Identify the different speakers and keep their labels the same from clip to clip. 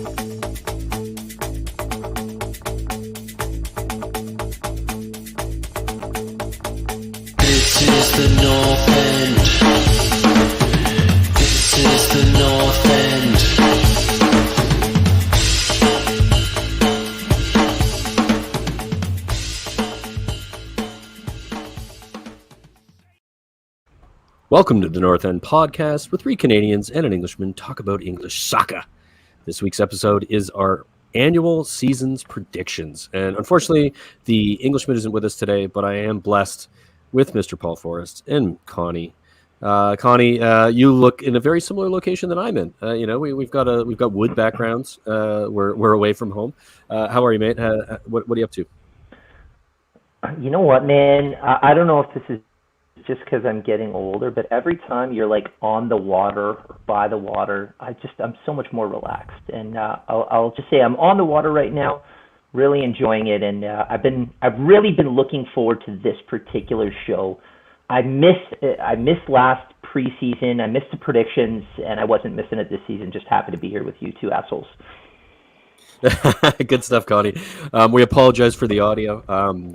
Speaker 1: This is the North End. This is the North End.
Speaker 2: Welcome to the North End podcast, where three Canadians and an Englishman talk about English soccer. This week's episode is our annual season's predictions. And unfortunately, the Englishman isn't with us today, but I am blessed with Mr. Paul Forrest and Connie. Connie, you look in a very similar location than I'm in. We've got wood backgrounds. We're away from home. How are you, mate? What are you up to?
Speaker 3: You know what, man? I don't know if this is just because I'm getting older, but every time you're like on the water or by the water, I'm so much more relaxed. And I'll just say I'm on the water right now, really enjoying it. And I've really been looking forward to this particular show. I missed last preseason. I missed the predictions, and I wasn't missing it this season. Just happy to be here with you two assholes.
Speaker 2: Good stuff, Connie. We apologize for the audio.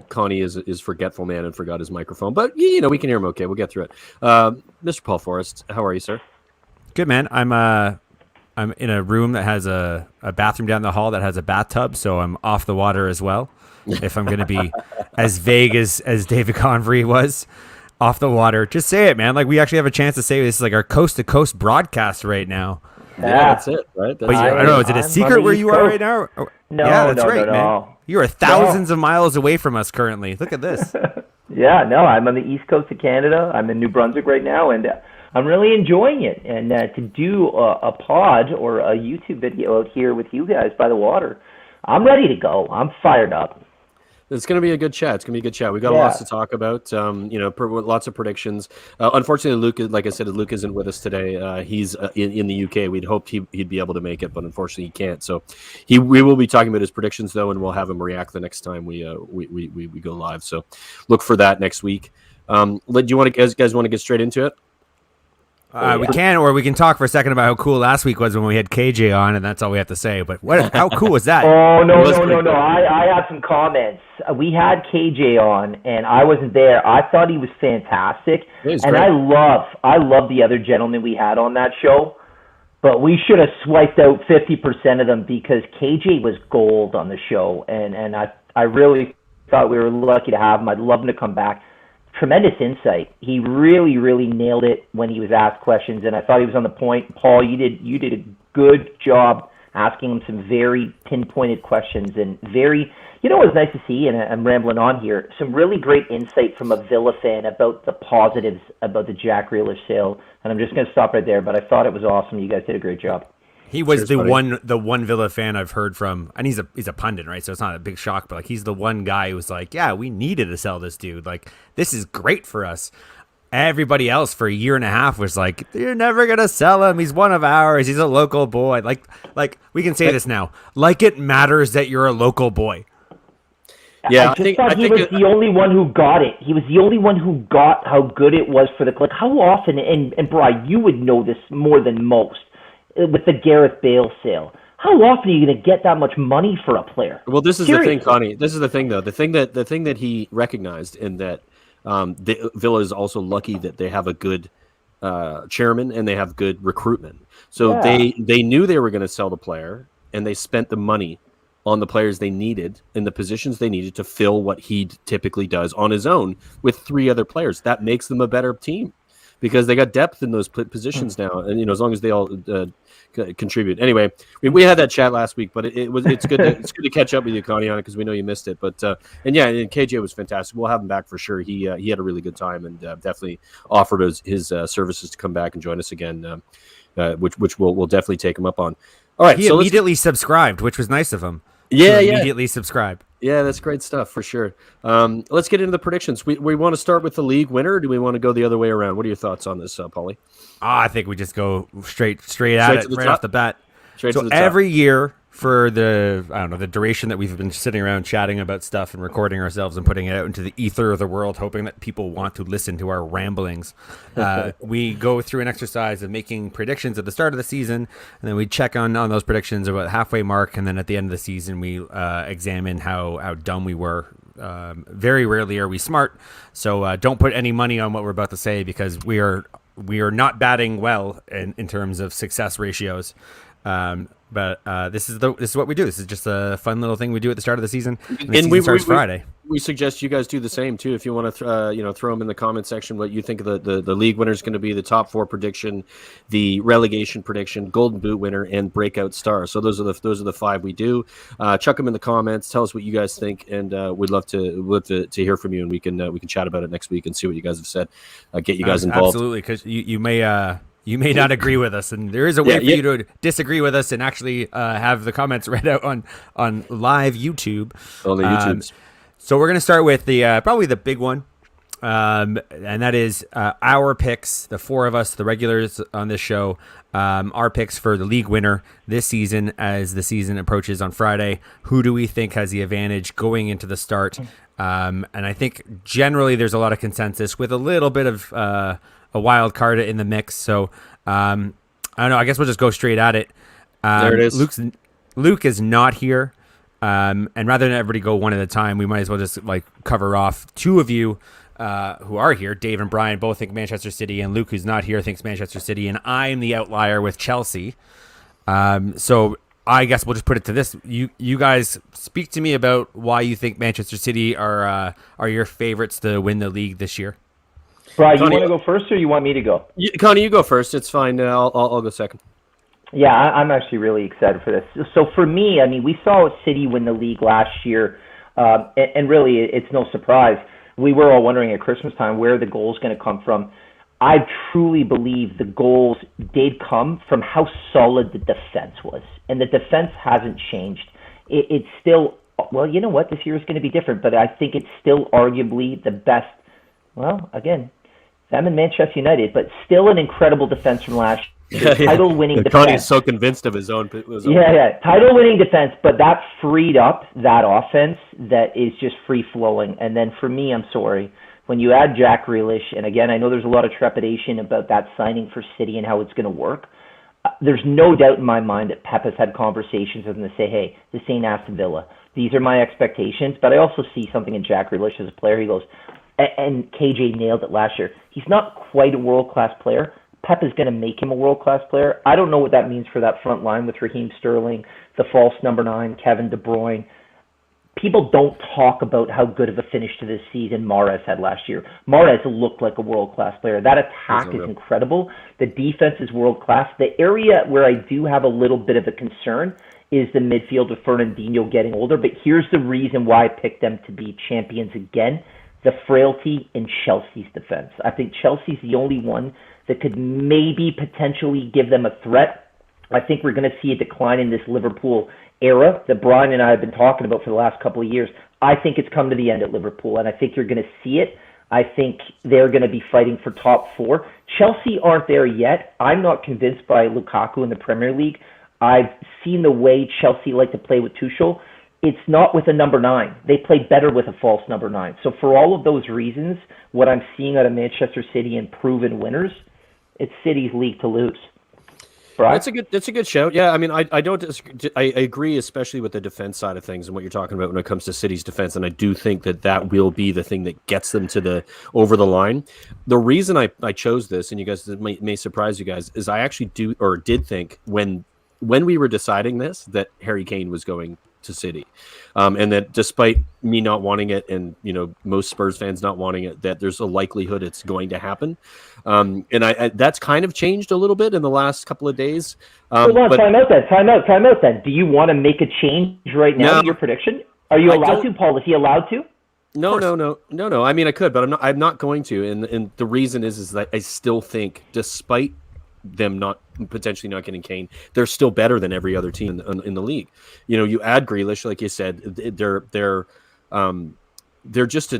Speaker 2: Connie is forgetful man and forgot his microphone, but we can hear him okay. We'll get through it. Mr. Paul Forrest, how are you, sir?
Speaker 4: Good, man. I'm in a room that has a bathroom down the hall that has a bathtub, so I'm off the water as well. If I'm going to be as vague as David Convery was, off the water, just say it, man. Like, we actually have a chance to say this is like our coast to coast broadcast right now.
Speaker 2: Yeah, that's it, right?
Speaker 4: But I don't know. Is it a secret where you are right now?
Speaker 3: No,
Speaker 4: yeah, that's right,
Speaker 3: no.
Speaker 4: man. You are thousands of miles away from us currently. Look at this.
Speaker 3: Yeah, no, I'm on the east coast of Canada. I'm in New Brunswick right now, and I'm really enjoying it. And to do a pod or a YouTube video out here with you guys by the water, I'm ready to go. I'm fired up.
Speaker 2: It's going to be a good chat. We got lots to talk about. Lots of predictions. Unfortunately, Luke, like I said, Luke isn't with us today. He's in the UK. We'd hoped he'd be able to make it, but unfortunately, he can't. So we will be talking about his predictions though, and we'll have him react the next time we go live. So look for that next week. Do you guys want to get straight into it?
Speaker 4: We can, or we can talk for a second about how cool last week was when we had KJ on, and that's all we have to say. But how cool was that?
Speaker 3: Oh, no. I have some comments. We had KJ on, and I wasn't there. I thought he was fantastic. And
Speaker 2: great.
Speaker 3: I love the other gentlemen we had on that show, but we should have swiped out 50% of them because KJ was gold on the show, and I really thought we were lucky to have him. I'd love him to come back. Tremendous insight. He really, really nailed it when he was asked questions, and I thought he was on the point. Paul, you did a good job asking him some very pinpointed questions and very, it was nice to see, and I'm rambling on here, some really great insight from a Villa fan about the positives about the Jack Grealish sale, and I'm just going to stop right there, but I thought it was awesome. You guys did a great job.
Speaker 4: He was the one Villa fan I've heard from, and he's a pundit, right? So it's not a big shock, but like he's the one guy who was like, yeah, we needed to sell this dude. Like, this is great for us. Everybody else for a year and a half was like, you're never gonna sell him. He's one of ours. He's a local boy. Like we can say this now. Like, it matters that you're a local boy.
Speaker 3: Yeah, I think he was the only one who got it. He was the only one who got how good it was for the club. How often, and Brian, you would know this more than most, with the Gareth Bale sale, how often are you going to get that much money for a player?
Speaker 2: Well, this is Seriously. The thing, Connie. This is the thing, though. The thing that he recognized, in that Villa is also lucky that they have a good chairman and they have good recruitment. So they knew they were going to sell the player, and they spent the money on the players they needed in the positions they needed to fill what he typically does on his own with three other players. That makes them a better team because they got depth in those positions now, and as long as they all contribute. Anyway, we had that chat last week, but it's good to catch up with you, Connie, on it because we know you missed it. But and KJ was fantastic. We'll have him back for sure. He had a really good time and definitely offered his services to come back and join us again, which we'll definitely take him up on. All right,
Speaker 4: he immediately subscribed, which was nice of him. Immediately subscribe.
Speaker 2: Yeah, that's great stuff for sure. Let's get into the predictions. We want to start with the league winner, or do we want to go the other way around? What are your thoughts on this, Paulie?
Speaker 4: I think we just go straight at it right off the bat.
Speaker 2: Straight
Speaker 4: So
Speaker 2: to the top.
Speaker 4: every year for the duration that we've been sitting around chatting about stuff and recording ourselves and putting it out into the ether of the world, hoping that people want to listen to our ramblings, we go through an exercise of making predictions at the start of the season, and then we check on those predictions about halfway mark, and then at the end of the season we examine how dumb we were. Very rarely are we smart, so don't put any money on what we're about to say, because we are not batting well in terms of success ratios. But this is what we do. This is just a fun little thing we do at the start of the season. And the season starts Friday.
Speaker 2: We suggest you guys do the same too. If you want to, throw them in the comment section what you think of the league winner is going to be, the top 4 prediction, the relegation prediction, Golden Boot winner, and Breakout Star. So those are the 5 we do. Chuck them in the comments. Tell us what you guys think, and we'd love to hear from you, and we can chat about it next week and see what you guys have said. Get you guys involved.
Speaker 4: Absolutely, because you may not agree with us, and there is a way for you to disagree with us and actually have the comments read out on live YouTube.
Speaker 2: On the YouTubes.
Speaker 4: So we're going to start with the probably the big one, and that is our picks, the 4 of us, the regulars on this show, our picks for the league winner this season as the season approaches on Friday. Who do we think has the advantage going into the start? And I think generally there's a lot of consensus with a little bit of a wild card in the mix. So I don't know. I guess we'll just go straight at it.
Speaker 2: There it is.
Speaker 4: Luke is not here. And rather than everybody go one at a time, we might as well just cover off 2 of you who are here. Dave and Brian both think Manchester City, and Luke, who's not here, thinks Manchester City, and I'm the outlier with Chelsea. So I guess we'll just put it to this: you guys speak to me about why you think Manchester City are your favorites to win the league this year.
Speaker 3: Brian, you want to go first, or you want me to go?
Speaker 2: Connie, you go first. It's fine. I'll go second.
Speaker 3: Yeah, I'm actually really excited for this. So for me, I mean, we saw City win the league last year, and really it's no surprise. We were all wondering at Christmas time where the goals going to come from. I truly believe the goals did come from how solid the defense was, and the defense hasn't changed. It's still, well, you know what, this year is going to be different, but I think it's still arguably the best. Well, again, them and Manchester United, but still an incredible defense from last year. Title-winning defense.
Speaker 2: Connie's so convinced of his own.
Speaker 3: Title-winning defense, but that freed up that offense that is just free-flowing. And then for me, I'm sorry, when you add Jack Grealish, and again, I know there's a lot of trepidation about that signing for City and how it's going to work. There's no doubt in my mind that Pep has had conversations with him to say, hey, this ain't Aston Villa. These are my expectations. But I also see something in Jack Grealish as a player. He goes, and KJ nailed it last year. He's not quite a world-class player. Pep is going to make him a world-class player. I don't know what that means for that front line with Raheem Sterling, the false number 9, Kevin De Bruyne. People don't talk about how good of a finish to this season Mahrez had last year. Mahrez looked like a world-class player. That attack is incredible. The defense is world-class. The area where I do have a little bit of a concern is the midfield with Fernandinho getting older. But here's the reason why I picked them to be champions again: the frailty in Chelsea's defense. I think Chelsea's the only one that could maybe potentially give them a threat. I think we're going to see a decline in this Liverpool era that Brian and I have been talking about for the last couple of years. I think it's come to the end at Liverpool, and I think you're going to see it. I think they're going to be fighting for top 4. Chelsea aren't there yet. I'm not convinced by Lukaku in the Premier League. I've seen the way Chelsea like to play with Tuchel. It's not with a number 9. They play better with a false number 9. So for all of those reasons, what I'm seeing out of Manchester City and proven winners, it's City's league to lose. Right?
Speaker 2: That's a good shout. Yeah, I mean, I don't disagree. I agree, especially with the defense side of things and what you're talking about when it comes to City's defense. And I do think that will be the thing that gets them to over the line. The reason I chose this, and you guys may surprise you guys, is I actually did think when we were deciding this that Harry Kane was going to City, and that despite me not wanting it, and most Spurs fans not wanting it, that there's a likelihood it's going to happen, and I that's kind of changed a little bit in the last couple of days.
Speaker 3: Hold on, time out then. Do you want to make a change right now in your prediction? Are you allowed to, Paul? Is he allowed to?
Speaker 2: No. I mean, I could, but I'm not going to, and the reason is that I still think, despite them potentially not getting Kane, they're still better than every other team in the league. You add Grealish, like you said, they're just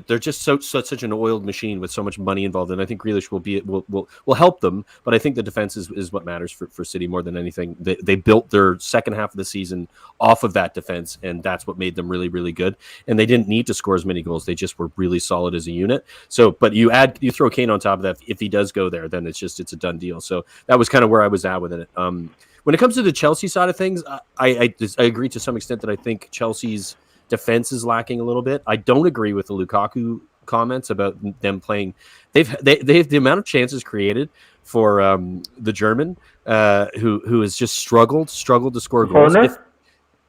Speaker 2: such an oiled machine with so much money involved, and I think Grealish will help them. But I think the defense is what matters for City more than anything. They built their second half of the season off of that defense, and that's what made them really, really good. And they didn't need to score as many goals; they just were really solid as a unit. So, but you throw Kane on top of that. If he does go there, then it's a done deal. So that was kind of where I was at with it. When it comes to the Chelsea side of things, I agree to some extent that I think Chelsea's defense is lacking a little bit. I don't agree with the Lukaku comments about them playing. They've the amount of chances created for the German who has just struggled to score goals.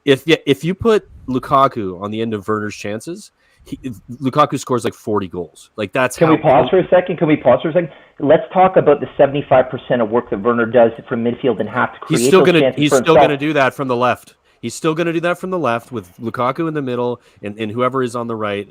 Speaker 2: If you put Lukaku on the end of Werner's chances, Lukaku scores like 40 goals. Like that's.
Speaker 3: Can we pause for a second? Let's talk about the 75% of work that Werner does from midfield and have to create. He's still gonna
Speaker 2: do that from the left. He's still going to do that from the left with Lukaku in the middle and whoever is on the right.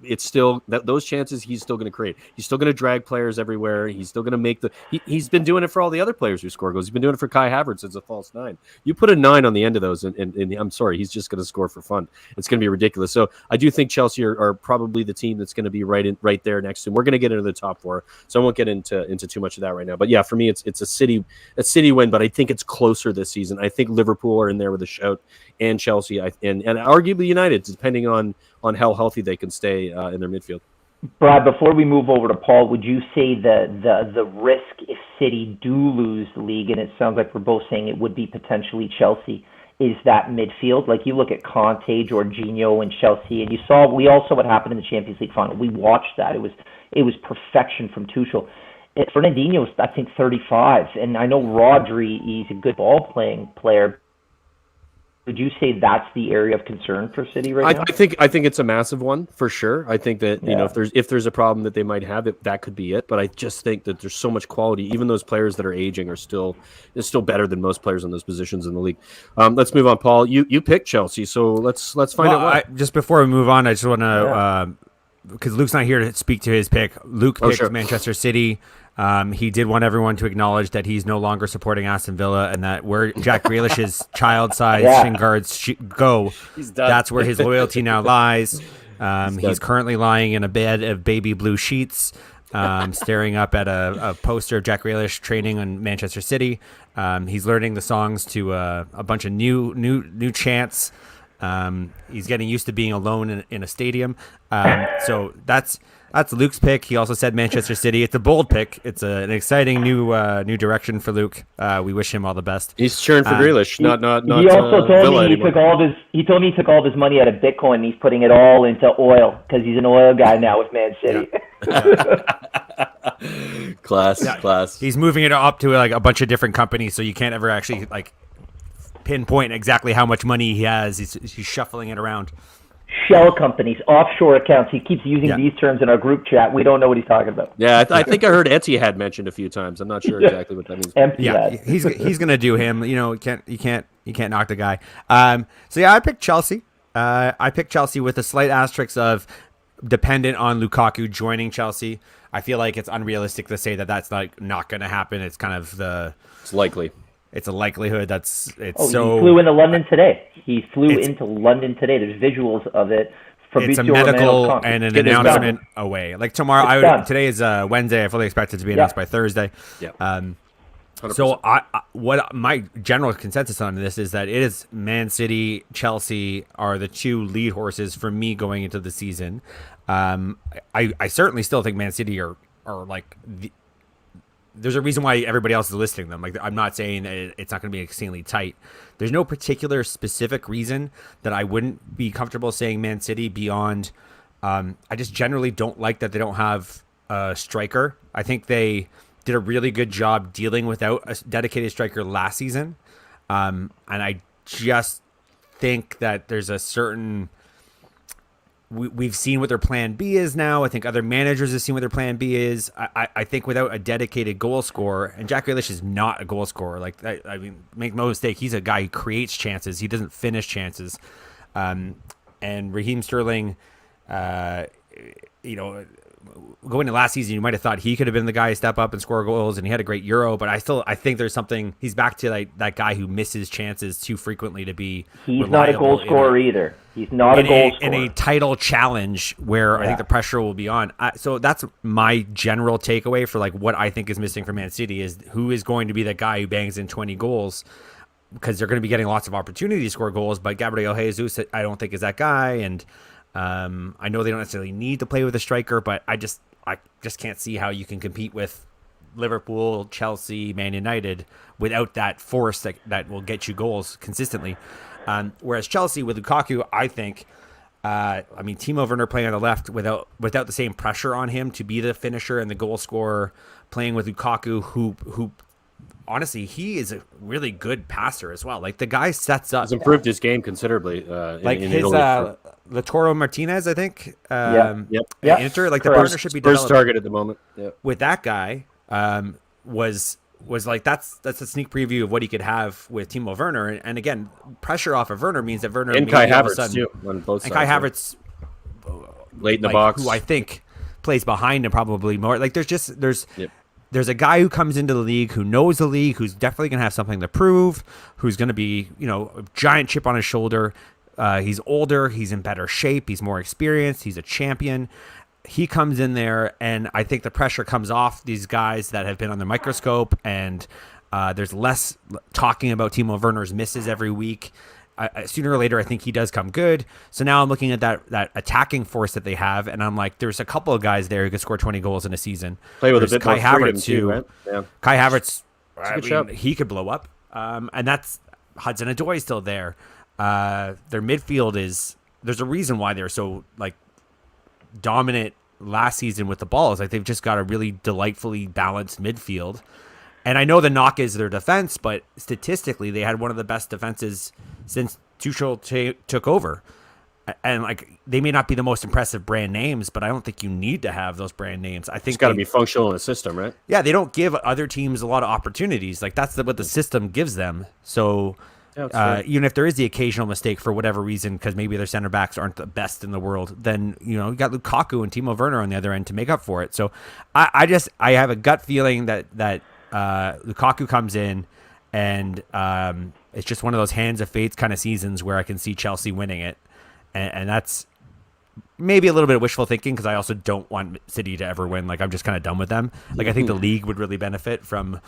Speaker 2: It's still those chances he's still going to create. He's still going to drag players everywhere. He's still going to make he's been doing it for all the other players who score goals. He's been doing it for Kai Havertz as a false 9. You put a 9 on the end of those and I'm sorry, he's just going to score for fun. It's going to be ridiculous. So I do think Chelsea are probably the team that's going to be right there next to him. We're going to get into the top 4, so I won't get into too much of that right now. But yeah, for me, it's a City win, but I think it's closer this season. I think Liverpool are in there with a shout, and Chelsea, and arguably United, depending on how healthy they can stay in their midfield.
Speaker 3: Brad, before we move over to Paul, would you say the risk if City do lose the league, and it sounds like we're both saying it would be potentially Chelsea, is that midfield? Like you look at Conte, Jorginho, and Chelsea, and we all saw what happened in the Champions League final. We watched that. It was perfection from Tuchel. Fernandinho's, I think, 35, and I know Rodri, he's a good ball-playing player. Would you say that's the area of concern for City right now?
Speaker 2: I think it's a massive one for sure. I think that if there's a problem that they might have, that could be it. But I just think that there's so much quality. Even those players that are aging are still better than most players in those positions in the league. Let's move on, Paul. You picked Chelsea, so let's find out why.
Speaker 4: Just before we move on, I just want to because Luke's not here to speak to his pick. Luke picked Manchester City. He did want everyone to acknowledge that he's no longer supporting Aston Villa, and that where Jack Grealish's child-sized shin guards go, that's where his loyalty now lies. He's currently lying in a bed of baby blue sheets, staring up at a poster of Jack Grealish training on Manchester City. He's learning the songs to a bunch of new chants. He's getting used to being alone in a stadium. So that's Luke's pick. He also said Manchester City. It's a bold pick. It's an exciting new direction for Luke. We wish him all the best.
Speaker 2: He's cheering for Grealish, not
Speaker 3: He also told
Speaker 2: Villa
Speaker 3: me he told me he took all of his money out of Bitcoin and he's putting it all into oil because he's an oil guy now with Man City.
Speaker 2: Yeah. Class.
Speaker 4: He's moving it up to like a bunch of different companies, so you can't ever actually like pinpoint exactly how much money he has. He's shuffling it around.
Speaker 3: Shell companies, offshore accounts. He keeps using these terms in our group chat. We don't know what he's talking about.
Speaker 2: Yeah, I think I heard Etihad mentioned a few times. I'm not sure exactly what that means.
Speaker 4: He's gonna do him. You can't knock the guy. So yeah, I picked Chelsea. I picked Chelsea with a slight asterisk of dependent on Lukaku joining Chelsea. I feel like it's unrealistic to say that that's like not going to happen. It's kind of
Speaker 2: it's likely.
Speaker 4: It's a likelihood.
Speaker 3: He flew into London today. There's visuals of it.
Speaker 4: It's a medical and an announcement away. Like tomorrow, today is Wednesday. I fully expect it to be announced by Thursday.
Speaker 2: Yeah.
Speaker 4: So what my general consensus on this is that it is Man City, Chelsea are the two lead horses for me going into the season. I certainly still think Man City are like there's a reason why everybody else is listing them. Like I'm not saying that it's not going to be extremely tight. There's no particular specific reason that I wouldn't be comfortable saying Man City beyond. I just generally don't like that they don't have a striker. I think they did a really good job dealing without a dedicated striker last season. And I just think that there's a certain... We've seen what their plan B is now. I think other managers have seen what their plan B is. I think without a dedicated goal scorer, and Jack Grealish is not a goal scorer. Like I mean, make no mistake, he's a guy who creates chances. He doesn't finish chances. And Raheem Sterling, going into last season, you might have thought he could have been the guy to step up and score goals, and he had a great Euro. But I think there's something. He's back to like that guy who misses chances too frequently to be.
Speaker 3: He's not a goal scorer either. He's not a goal scorer.
Speaker 4: In a title challenge where I think the pressure will be on. So that's my general takeaway for like what I think is missing for Man City is who is going to be the guy who bangs in 20 goals, because they're going to be getting lots of opportunity to score goals. But Gabriel Jesus, I don't think is that guy. And I know they don't necessarily need to play with a striker, but I just can't see how you can compete with Liverpool, Chelsea, Man United without that force that will get you goals consistently. Whereas Chelsea with Lukaku, I think, Timo Werner playing on the left without the same pressure on him to be the finisher and the goal scorer, playing with Lukaku, who honestly, he is a really good passer as well. Like the guy sets up.
Speaker 2: He's improved his game considerably.
Speaker 4: Like
Speaker 2: in
Speaker 4: his
Speaker 2: Italy
Speaker 4: Lautaro Martinez, I think.
Speaker 2: Yep.
Speaker 4: Inter, like the partnership he developed
Speaker 2: first target at the moment. Yep.
Speaker 4: With that guy, was like that's a sneak preview of what he could have with Timo Werner, and again, pressure off of Werner means that Werner
Speaker 2: and Kai Havertz too on both sides.
Speaker 4: And Kai Havertz,
Speaker 2: late in the box,
Speaker 4: who I think plays behind him probably more. Like there's a guy who comes into the league who knows the league, who's definitely gonna have something to prove, who's gonna be a giant chip on his shoulder. He's older, he's in better shape, he's more experienced, he's a champion. He comes in there, and I think the pressure comes off these guys that have been on the microscope, and there's less talking about Timo Werner's misses every week. Sooner or later, I think he does come good. So now I'm looking at that attacking force that they have, and I'm like, there's a couple of guys there who could score 20 goals in a season.
Speaker 2: Play with
Speaker 4: there's
Speaker 2: a bit
Speaker 4: Kai
Speaker 2: more freedom
Speaker 4: Havertz
Speaker 2: too, right? Yeah.
Speaker 4: Kai Havertz,
Speaker 2: good
Speaker 4: he could blow up, and that's Hudson-Odoi still there. Their midfield there's a reason why they're so like dominant last season with the balls. Like they've just got a really delightfully balanced midfield. And I know the knock is their defense, but statistically they had one of the best defenses since Tuchel took over. And like they may not be the most impressive brand names, but I don't think you need to have those brand names. I think
Speaker 2: it's got to be functional in the system, right?
Speaker 4: Yeah, they don't give other teams a lot of opportunities. Like that's what the system gives them. So even if there is the occasional mistake for whatever reason, because maybe their center backs aren't the best in the world, then you got Lukaku and Timo Werner on the other end to make up for it. So I have a gut feeling that Lukaku comes in, and it's just one of those hands of fate kind of seasons where I can see Chelsea winning it, and that's maybe a little bit of wishful thinking because I also don't want City to ever win. Like I'm just kind of done with them. Like I think the league would really benefit from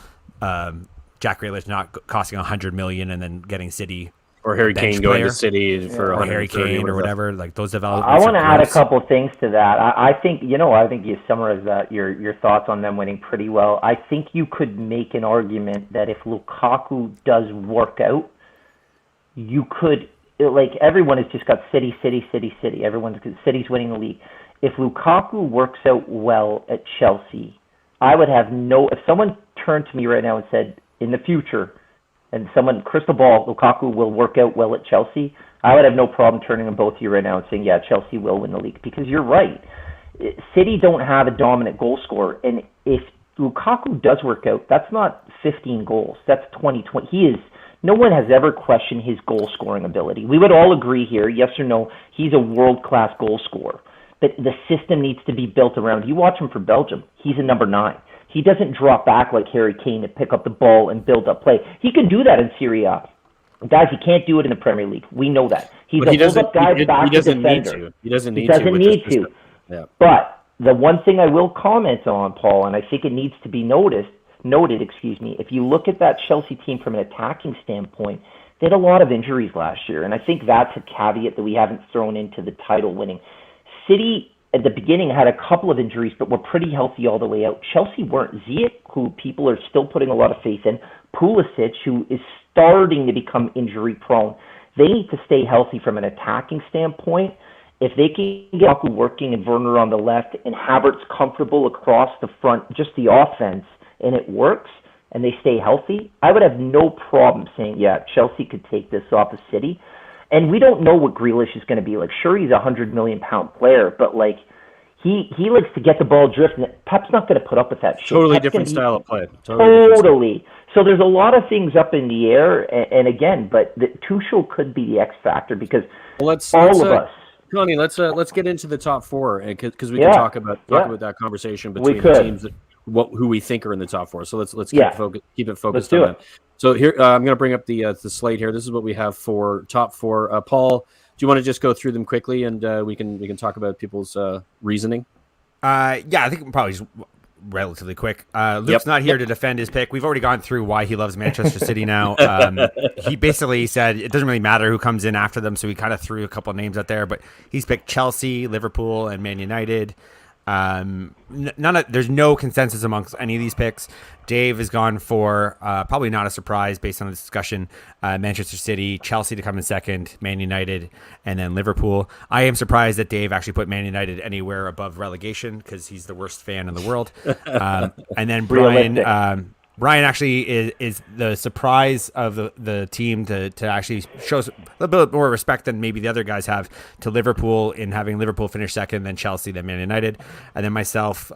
Speaker 4: Jack Grealish not costing $100 million and then getting City
Speaker 2: or Harry Kane going to City for
Speaker 4: or Harry Kane or whatever. Like those developments.
Speaker 3: I want to add a couple things to that. I think you summarized that your thoughts on them winning pretty well. I think you could make an argument that if Lukaku does work out, you could everyone has just got City. City's winning the league. If Lukaku works out well at Chelsea, I would have if someone turned to me right now and said, in the future, and someone crystal ball, Lukaku will work out well at Chelsea, I would have no problem turning them both to you right now and saying, yeah, Chelsea will win the league. Because you're right. City don't have a dominant goal scorer. And if Lukaku does work out, that's not 15 goals. That's 20. No one has ever questioned his goal scoring ability. We would all agree here, yes or no, he's a world-class goal scorer. But the system needs to be built around. You watch him for Belgium. He's a number 9. He doesn't drop back like Harry Kane to pick up the ball and build up play. He can do that in Serie A. Guys, he can't do it in the Premier League. We know that. He's a hold-up guy, back to defender.
Speaker 2: He doesn't need
Speaker 3: to.
Speaker 2: Yeah.
Speaker 3: But the one thing I will comment on, Paul, and I think it needs to be noted, if you look at that Chelsea team from an attacking standpoint, they had a lot of injuries last year, and I think that's a caveat that we haven't thrown into the title winning. City at the beginning had a couple of injuries, but were pretty healthy all the way out. Chelsea weren't. Ziyech, who people are still putting a lot of faith in, Pulisic, who is starting to become injury prone. They need to stay healthy from an attacking standpoint. If they can get Lukaku working and Werner on the left and Havertz comfortable across the front, just the offense, and it works, and they stay healthy, I would have no problem saying, yeah, Chelsea could take this off of City. And we don't know what Grealish is going to be like. Sure, he's a £100 million player, but like he likes to get the ball drifting. Pep's not going to put up with that shit.
Speaker 2: Totally
Speaker 3: Pep's
Speaker 2: different style of play.
Speaker 3: Totally. So there's a lot of things up in the air, and again, but Tuchel could be the X factor because all of us.
Speaker 2: Connie, let's get into the top 4 because we can talk about that conversation between the teams that who we think are in the top 4. So let's keep it focused on that. So here I'm going to bring up the slate here. This is what we have for top 4. Paul, you want to just go through them quickly, and we can talk about people's reasoning?
Speaker 4: Yeah, I think probably just relatively quick. Luke's not here to defend his pick. We've already gone through why he loves Manchester City now. He basically said it doesn't really matter who comes in after them, so he kind of threw a couple of names out there, but he's picked Chelsea, Liverpool, and Man United. There's no consensus amongst any of these picks. Dave has gone for probably not a surprise based on the discussion, Manchester City, Chelsea to come in second, Man United, and then Liverpool. I am surprised that Dave actually put Man United anywhere above relegation because he's the worst fan in the world. And then Brian actually is the surprise of the team to actually show a little bit more respect than maybe the other guys have to Liverpool in having Liverpool finish second, then Chelsea, then Man United. And then myself,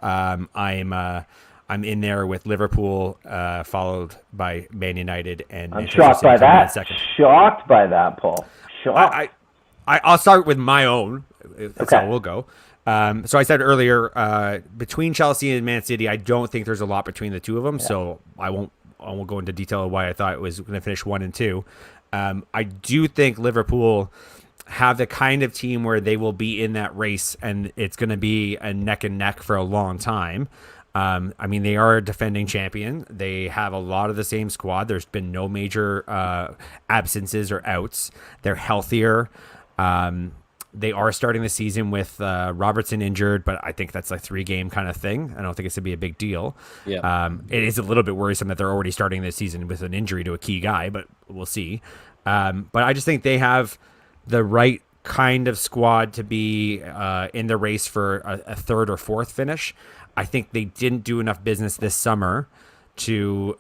Speaker 4: I'm in there with Liverpool, followed by Man United, and
Speaker 3: I'm shocked by that. Shocked by that, Paul. Shocked.
Speaker 4: I'll start with my own. That's how we'll go. So I said earlier, between Chelsea and Man City, I don't think there's a lot between the two of them. Yeah. So I won't go into detail of why I thought it was going to finish 1 and 2. I do think Liverpool have the kind of team where they will be in that race, and it's going to be a neck and neck for a long time. I mean, they are a defending champion. They have a lot of the same squad. There's been no major absences or outs. They're healthier. They are starting the season with Robertson injured, but I think that's a 3-game kind of thing. I don't think it's going to be a big deal.
Speaker 2: Yeah.
Speaker 4: It is a little bit worrisome that they're already starting this season with an injury to a key guy, but we'll see. But I just think they have the right kind of squad to be in the race for a third or fourth finish. I think they didn't do enough business this summer to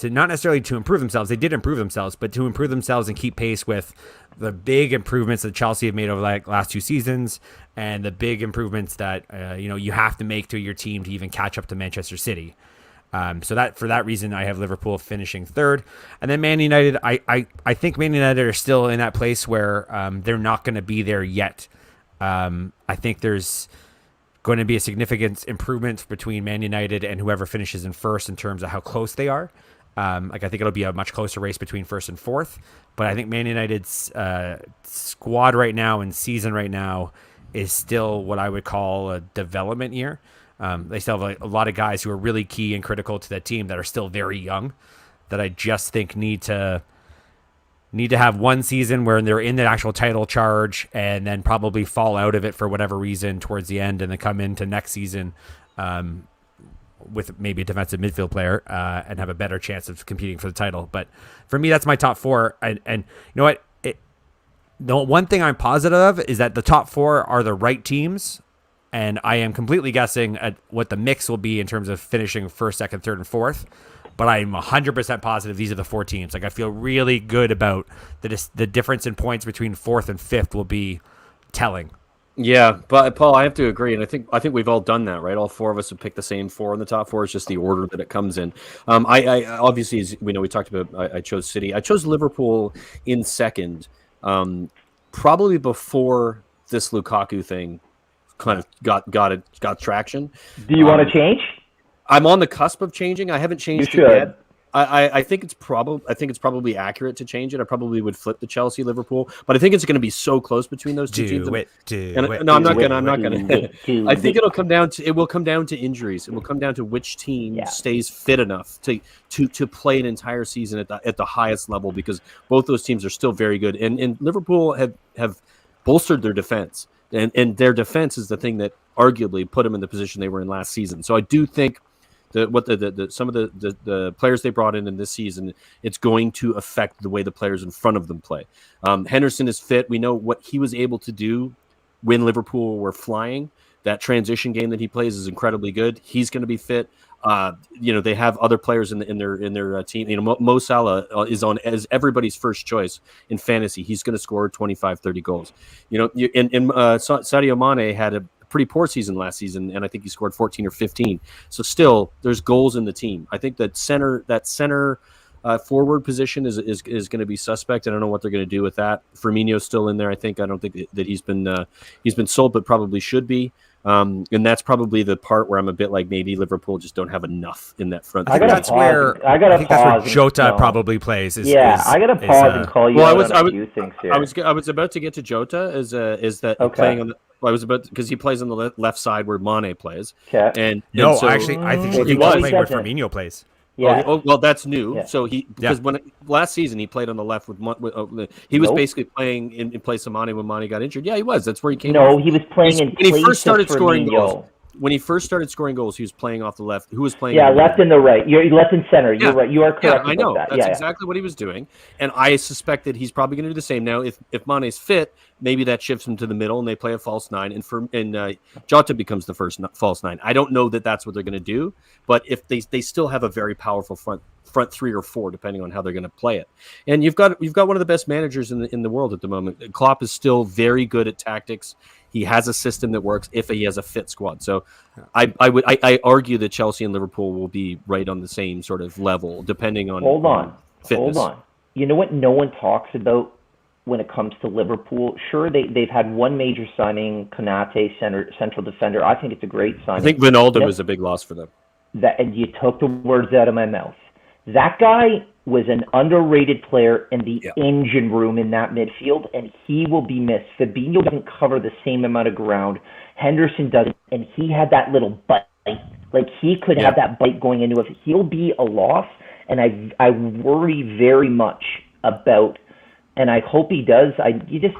Speaker 4: not necessarily to improve themselves. They did improve themselves, but to improve themselves and keep pace with the big improvements that Chelsea have made over the last 2 seasons and the big improvements that you have to make to your team to even catch up to Manchester City. So that for that reason, I have Liverpool finishing third. And then Man United, I think Man United are still in that place where they're not going to be there yet. I think there's going to be a significant improvement between Man United and whoever finishes in first in terms of how close they are. I think it'll be a much closer race between first and fourth. But I think Man United's squad right now and season right now is still what I would call a development year. They still have a lot of guys who are really key and critical to that team that are still very young, that I just think need to have one season where they're in the actual title charge and then probably fall out of it for whatever reason towards the end and then come into next season with maybe a defensive midfield player and have a better chance of competing for the title. But for me, that's my top 4. And you know what? The one thing I'm positive of is that the top 4 are the right teams. And I am completely guessing at what the mix will be in terms of finishing first, second, third, and fourth. But I'm 100% positive these are the 4 teams. Like I feel really good about the difference in points between fourth and fifth will be telling.
Speaker 2: Yeah, but Paul, I have to agree, and I think we've all done that, right? All 4 of us have picked the same 4 in the top 4. It's just the order that it comes in. I obviously, as we know, we talked about. I chose City. I chose Liverpool in second, probably before this Lukaku thing kind of got traction.
Speaker 3: Do you want to change?
Speaker 2: I'm on the cusp of changing. I haven't changed it yet. I think it's probably accurate to change it. I probably would flip the Chelsea Liverpool, but I think it's going to be so close between those two teams. I'm not gonna. I think it will come down to injuries. It will come down to which team stays fit enough to play an entire season at the highest level, because both those teams are still very good, and Liverpool have bolstered their defense, and their defense is the thing that arguably put them in the position they were in last season. So I do think some of the players they brought in this season, it's going to affect the way the players in front of them play. Henderson is fit. We know what he was able to do when Liverpool were flying. That transition game that he plays is incredibly good. He's going to be fit. They have other players in their team. Mo Salah is on as everybody's first choice in fantasy. He's going to score 25, 30 goals. Sadio Mane had a pretty poor season last season, and I think he scored 14 or 15. So still, there's goals in the team. I think that center forward position is going to be suspect. I don't know what they're going to do with that. Firmino's still in there. I don't think that he's been sold, but probably should be. And that's probably the part where I'm a bit like maybe Liverpool just don't have enough in that front.
Speaker 4: I think that's where Jota probably plays.
Speaker 3: I gotta pause and call you.
Speaker 2: Well,
Speaker 3: out on a few things here.
Speaker 2: I was about to get to Jota is that playing on the. Well, I was about because he plays on the left side where Mane plays.
Speaker 3: Okay.
Speaker 2: And
Speaker 4: so, actually, I think he was playing where Firmino plays.
Speaker 3: Yeah.
Speaker 2: Well, that's new.
Speaker 3: Yeah.
Speaker 2: So because when last season he played on the left he was basically playing in place of Mane when Mane got injured. Yeah, he was. That's where he came.
Speaker 3: No, he was playing in place
Speaker 2: when he first started
Speaker 3: of
Speaker 2: scoring
Speaker 3: Firmino.
Speaker 2: goals. When he first started scoring goals, he was playing off the left. Who was playing?
Speaker 3: Yeah, left and the right. You're left and center. You're right. You are correct.
Speaker 2: Yeah, I know.
Speaker 3: That.
Speaker 2: That's exactly what he was doing, and I suspect that he's probably going to do the same now. If Mane's fit, maybe that shifts him to the middle, and they play a false nine, and Jota becomes the first false nine. I don't know that that's what they're going to do, but if they still have a very powerful front three or four, depending on how they're going to play it. And you've got one of the best managers in the world at the moment. Klopp is still very good at tactics. He has a system that works if he has a fit squad. So I argue that Chelsea and Liverpool will be right on the same sort of level, depending on fitness. Hold on.
Speaker 3: You know what no one talks about when it comes to Liverpool? Sure, they've had one major signing, Konate, central defender. I think it's a great signing.
Speaker 2: I think Ronaldo was a big loss for them.
Speaker 3: And you took the words out of my mouth. That guy was an underrated player in the engine room in that midfield, and he will be missed. Fabinho doesn't cover the same amount of ground. Henderson doesn't, and he had that little bite. Like, he could have that bite going into it. He'll be a loss, and I worry very much about, and I hope he does.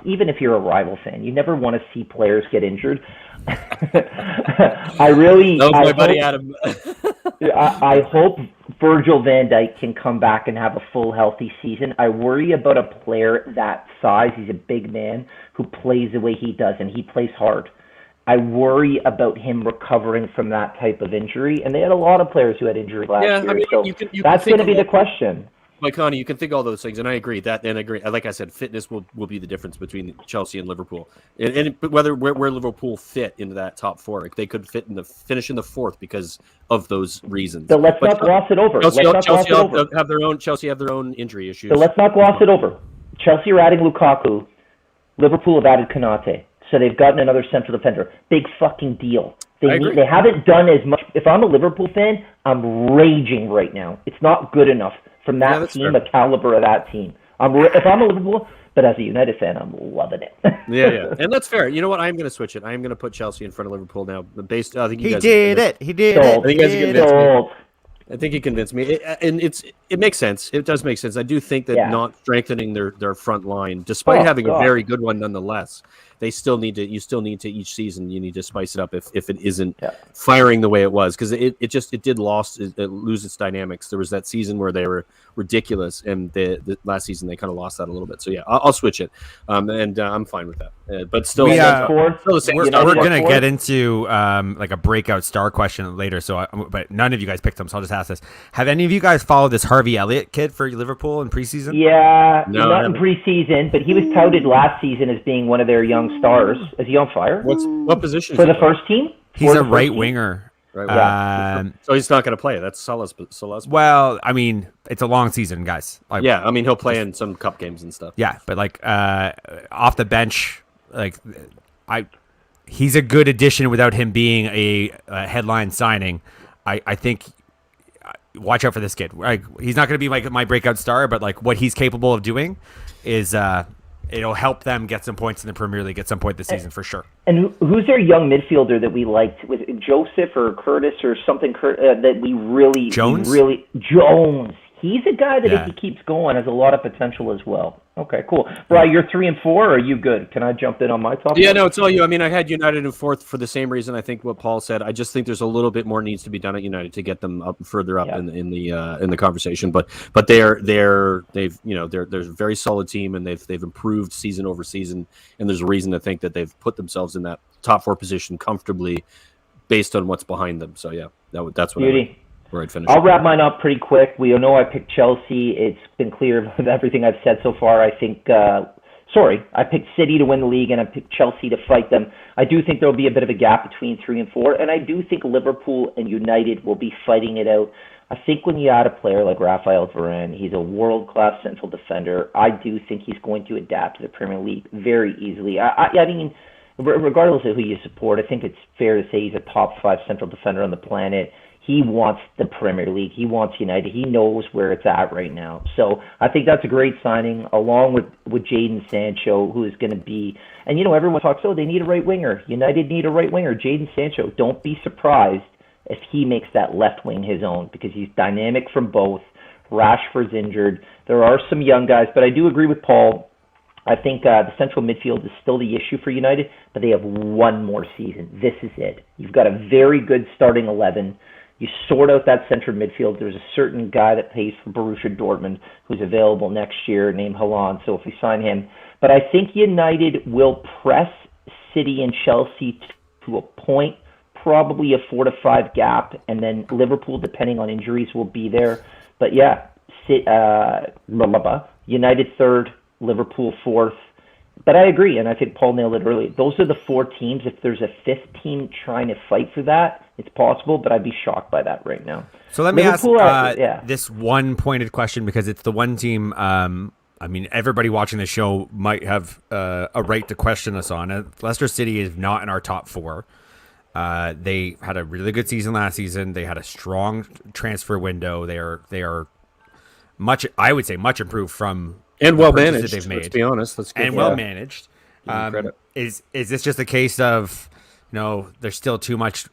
Speaker 3: Even if you're a rival fan, you never want to see players get injured.
Speaker 2: My buddy Adam.
Speaker 3: I hope Virgil van Dijk can come back and have a full healthy season. I worry about a player that size. He's a big man who plays the way he does, and he plays hard. I worry about him recovering from that type of injury, and they had a lot of players who had injuries last year. So that's going to be the question.
Speaker 2: Like, Connie, you can think all those things, and I agree. Like I said, fitness will be the difference between Chelsea and Liverpool, and where Liverpool fit into that top four. Like, they could finish in the fourth because of those reasons.
Speaker 3: So let's not gloss it over.
Speaker 2: Chelsea have their own injury issues.
Speaker 3: So let's not gloss it over. Chelsea are adding Lukaku. Liverpool have added Konate. So they've gotten another central defender. Big fucking deal. They haven't done as much. If I'm a Liverpool fan, I'm raging right now. It's not good enough from that team, the caliber of that team. If I'm a Liverpool, but as a United fan, I'm loving it.
Speaker 2: yeah, and that's fair. You know what? I'm going to switch it. I am going to put Chelsea in front of Liverpool now. I think
Speaker 4: he did it.
Speaker 2: I think you guys convinced me. I think he convinced me, and it makes sense. It does make sense. I do think that not strengthening their front line, despite having a very good one nonetheless, they still need to. You still need to each season. You need to spice it up if it isn't firing the way it was, because it did lose its dynamics. There was that season where they were ridiculous, and the last season they kind of lost that a little bit. So yeah, I'll switch it, and I'm fine with that. But still,
Speaker 4: we're gonna get into like a breakout star question later. But none of you guys picked them, so I'll just ask this: have any of you guys followed this Harvey Elliott kid for Liverpool in preseason?
Speaker 3: Yeah, not in preseason, but he was touted last season as being one of their young stars. Is he on fire?
Speaker 2: What position
Speaker 3: for the first team?
Speaker 4: He's a right winger.
Speaker 2: Right. So he's not going to play. That's Salah's.
Speaker 4: Well, I mean, it's a long season, guys.
Speaker 2: I mean, he'll play in some cup games and stuff.
Speaker 4: Yeah, but like off the bench, he's a good addition without him being a headline signing. I think watch out for this kid. Like, he's not going to be like my breakout star, but like what he's capable of doing is it'll help them get some points in the Premier League at some point this season for sure.
Speaker 3: And who's their young midfielder that we liked? Was it Joseph or Curtis or something that we really
Speaker 4: Jones?
Speaker 3: Jones. He's a guy that if he keeps going has a lot of potential as well. Okay, cool. Brian, you're 3 and 4. Or are you good? Can I jump in on my top?
Speaker 2: Yeah, no, it's all you. I mean, I had United in fourth for the same reason. I think what Paul said. I just think there's a little bit more needs to be done at United to get them up further up in the conversation. But they're a very solid team, and they've improved season over season, and there's a reason to think that they've put themselves in that top 4 position comfortably based on what's behind them. So yeah, that's what where I'd finish.
Speaker 3: I'll wrap mine up pretty quick. We know I picked Chelsea. It's been clear of everything I've said so far. I think, I picked City to win the league, and I picked Chelsea to fight them. I do think there will be a bit of a gap between 3 and 4, and I do think Liverpool and United will be fighting it out. I think when you add a player like Raphael Varane, he's a world-class central defender. I do think he's going to adapt to the Premier League very easily. I mean, regardless of who you support, I think it's fair to say he's a top 5 central defender on the planet. He wants the Premier League. He wants United. He knows where it's at right now. So I think that's a great signing, along with Jayden Sancho, who is going to be. And everyone talks, they need a right winger. United need a right winger. Jayden Sancho. Don't be surprised if he makes that left wing his own, because he's dynamic from both. Rashford's injured. There are some young guys, but I do agree with Paul. I think the central midfield is still the issue for United, but they have one more season. This is it. You've got a very good starting 11. You sort out that central midfield. There's a certain guy that plays for Borussia Dortmund who's available next year named Haaland, so if we sign him. But I think United will press City and Chelsea to a point, probably a 4 to 5 gap, and then Liverpool, depending on injuries, will be there. But yeah, United third, Liverpool fourth. But I agree, and I think Paul nailed it earlier. Those are the 4 teams. If there's a 5th team trying to fight for that, it's possible, but I'd be shocked by that right now.
Speaker 4: So let me ask this one pointed question, because it's the one team, everybody watching the show might have a right to question us on it. Leicester City is not in our top 4. They had a really good season last season. They had a strong transfer window. They are much improved from
Speaker 2: and well managed.
Speaker 4: That they've made.
Speaker 2: Let's be honest. That's good.
Speaker 4: And well managed. Is this just a case of there's still too much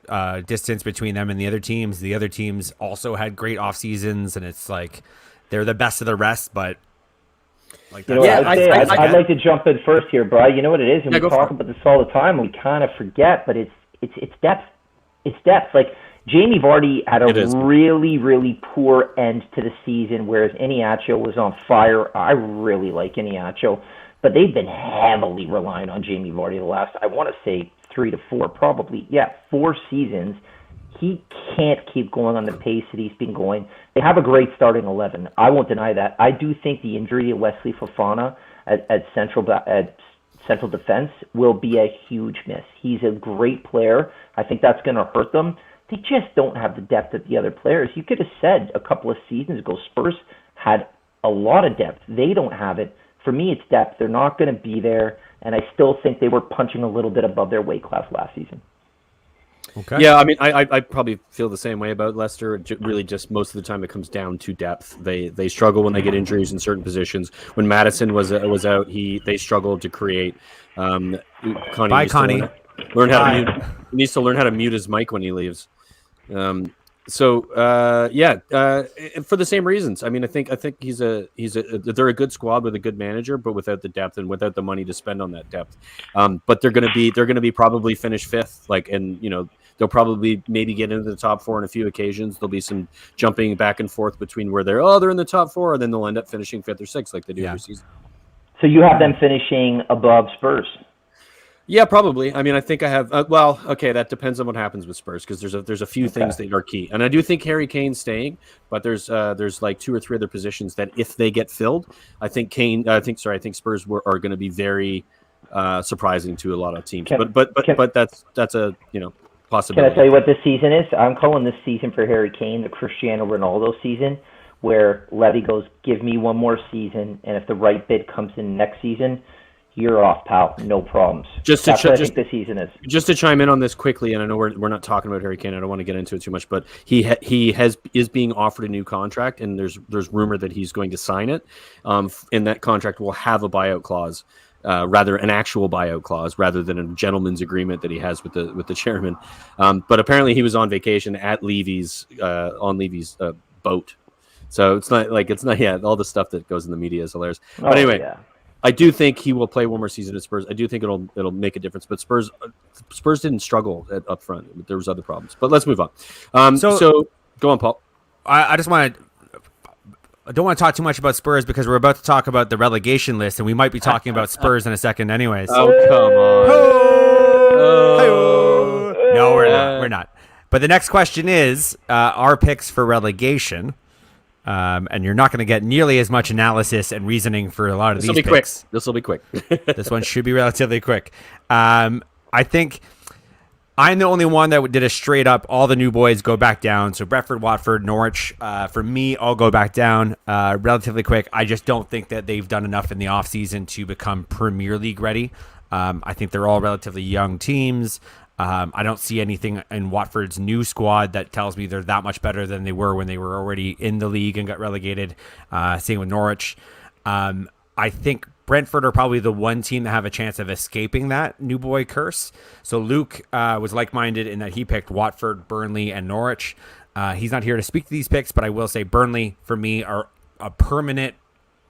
Speaker 4: distance between them and the other teams? The other teams also had great off seasons, and it's like they're the best of the rest, but.
Speaker 3: I'd like to jump in first here, Brian. You know what it is, and we talk about this all the time, and we kind of forget, but it's depth. It's depth. Like, Jamie Vardy had a really, really poor end to the season, whereas Iheanacho was on fire. I really like Iheanacho, but they've been heavily relying on Jamie Vardy the last, I want to say, 3 to 4, probably. 4 seasons. He can't keep going on the pace that he's been going. They have a great starting 11. I won't deny that. I do think the injury of Wesley Fofana at central defense will be a huge miss. He's a great player. I think that's going to hurt them. They just don't have the depth of the other players. You could have said a couple of seasons ago Spurs had a lot of depth. They don't have it. For me, it's depth. They're not going to be there, and I still think they were punching a little bit above their weight class last season.
Speaker 2: Okay. Yeah, I probably feel the same way about Leicester. Really, just most of the time it comes down to depth. They struggle when they get injuries in certain positions. When Maddison was out, they struggled to create. Connie. Learn how to mute. He needs to learn how to mute his mic when he leaves. For the same reasons. I think they're a good squad with a good manager, but without the depth and without the money to spend on that depth. But they're gonna be probably finish 5th. They'll probably maybe get into the top 4 on a few occasions. There'll be some jumping back and forth between where they're in the top 4, and then they'll end up finishing 5th or 6th like they do every season.
Speaker 3: So you have them finishing above Spurs?
Speaker 2: Yeah, probably. I think I have. That depends on what happens with Spurs, because there's a few things that are key, and I do think Harry Kane's staying, but there's like 2 or 3 other positions that if they get filled, I think Spurs are going to be very surprising to a lot of teams. But that's a possibility.
Speaker 3: Can I tell you what this season is? I'm calling this season for Harry Kane the Cristiano Ronaldo season, where Levy goes, "Give me one more season, and if the right bid comes in next season, you're off, pal. No problems." That's what I think this season is.
Speaker 2: Just to chime in on this quickly, and I know we're not talking about Harry Kane. I don't want to get into it too much, but he is being offered a new contract, and there's rumor that he's going to sign it. And that contract will have a buyout clause, an actual buyout clause, rather than a gentleman's agreement that he has with the chairman. But apparently, he was on vacation at Levy's boat, so it's not all the stuff that goes in the media is hilarious. But anyway. Yeah. I do think he will play one more season at Spurs. I do think it'll make a difference. But Spurs didn't struggle up front. There was other problems. But let's move on. So go on, Paul.
Speaker 4: I don't want to talk too much about Spurs, because we're about to talk about the relegation list, and we might be talking about Spurs in a second anyways.
Speaker 2: Oh, come on.
Speaker 4: No, we're not. But the next question is our picks for relegation. And you're not going to get nearly as much analysis and reasoning for a lot of these picks.
Speaker 2: This will be quick.
Speaker 4: This one should be relatively quick. I think I'm the only one that did a straight up, all the new boys go back down. So Brentford, Watford, Norwich, for me, I'll go back down relatively quick. I just don't think that they've done enough in the offseason to become Premier League ready. I think they're all relatively young teams. I don't see anything in Watford's new squad that tells me they're that much better than they were when they were already in the league and got relegated. Same with Norwich. I think Brentford are probably the one team that have a chance of escaping that new boy curse. So Luke was like-minded in that he picked Watford, Burnley, and Norwich. He's not here to speak to these picks, but I will say Burnley, for me, are a permanent,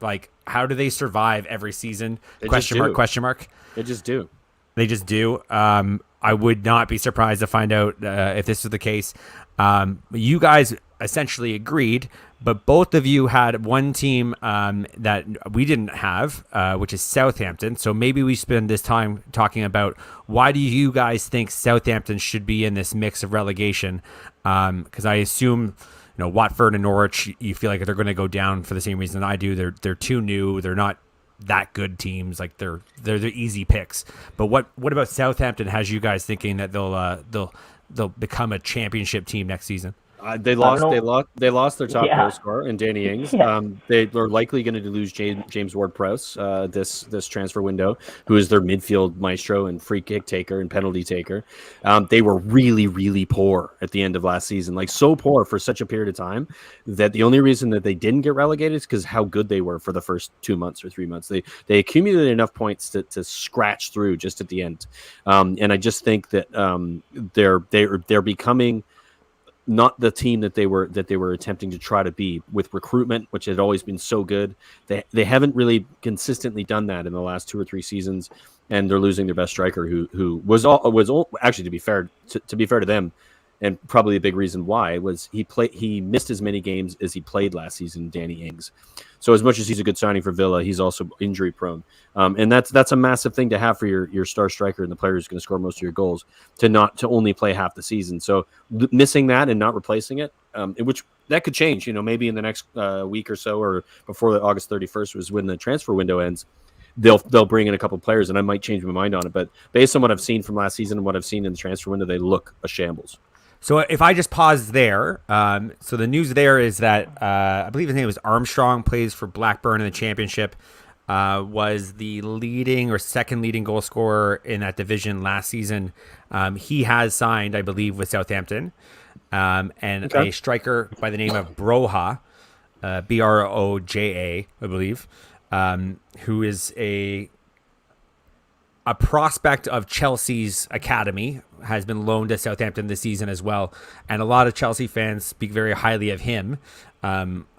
Speaker 4: like, how do they survive every season? Question mark.
Speaker 2: They just do.
Speaker 4: They just do. I would not be surprised to find out if this is the case. You guys essentially agreed, but both of you had one team that we didn't have, which is Southampton. So maybe we spend this time talking about why do you guys think Southampton should be in this mix of relegation? Because I assume, Watford and Norwich, you feel like they're going to go down for the same reason I do. They're too new. They're not that good teams. Like they're the easy picks. But what about Southampton has you guys thinking that they'll become a championship team next season?
Speaker 2: They lost their top goal scorer in Danny Ings.
Speaker 3: Yeah.
Speaker 2: They're likely going to lose James Ward-Prowse this transfer window, who is their midfield maestro and free kick taker and penalty taker. They were really, really poor at the end of last season, like so poor for such a period of time that the only reason that they didn't get relegated is because how good they were for the first 2 months or 3 months. They accumulated enough points to scratch through just at the end, and I just think that they're becoming not the team that they were attempting to try to be with recruitment, which had always been so good. They haven't really consistently done that in the last 2 or 3 seasons, and they're losing their best striker, who was actually, to be fair to them, and probably a big reason why was he missed as many games as he played last season, Danny Ings. So as much as he's a good signing for Villa, he's also injury prone, and that's a massive thing to have for your star striker and the player who's going to score most of your goals to only play half the season. So missing that and not replacing it, which that could change, maybe in the next week or so, or before the August 31st was when the transfer window ends. They'll bring in a couple players, and I might change my mind on it. But based on what I've seen from last season and what I've seen in the transfer window, they look a shambles.
Speaker 4: So if I just pause there, so the news there is that I believe his name was Armstrong, plays for Blackburn in the Championship, was the leading or second leading goal scorer in that division last season. He has signed, I believe, with Southampton, and a striker by the name of Broja, Broja, I believe, who is a prospect of Chelsea's academy, has been loaned to Southampton this season as well. And a lot of Chelsea fans speak very highly of him.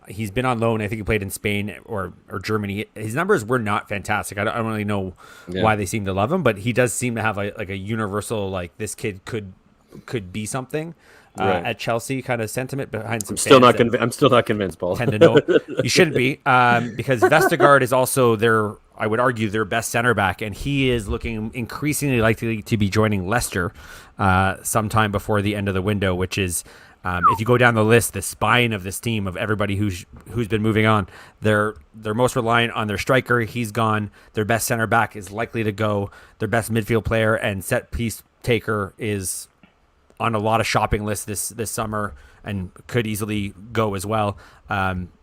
Speaker 4: He's been on loan. I think he played in Spain or Germany. His numbers were not fantastic. I don't really know why they seem to love him, but he does seem to have a universal, like, this kid could be something. At Chelsea kind of sentiment behind some.
Speaker 2: I'm still not convinced, Paul.
Speaker 4: Tend to know you shouldn't be, because Vestergaard is also I would argue their best center back, and he is looking increasingly likely to be joining Leicester sometime before the end of the window, which is, if you go down the list, the spine of this team of everybody who's been moving on, they're most reliant on their striker. He's gone. Their best center back is likely to go. Their best midfield player and set piece taker is on a lot of shopping lists this summer and could easily go as well.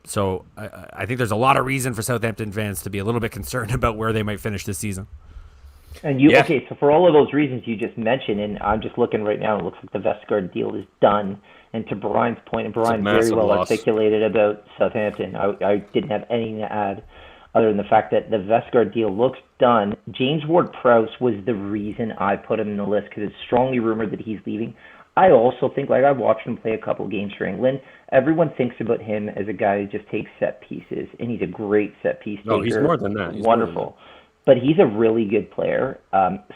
Speaker 4: So I think there's a lot of reason for Southampton fans to be a little bit concerned about where they might finish this season.
Speaker 3: And okay, so for all of those reasons you just mentioned, and I'm just looking right now, it looks like the Vestergaard deal is done. And to Brian's point, and Brian very well articulated about Southampton, I didn't have anything to add other than the fact that the Vestergaard deal looks done. James Ward-Prowse was the reason I put him in the list, because it's strongly rumored that he's leaving. I also think, like, I've watched him play a couple games for England. Everyone thinks about him as a guy who just takes set pieces, and he's a great set piece taker.
Speaker 2: No, he's more than that. He's
Speaker 3: wonderful. But he's a really good player.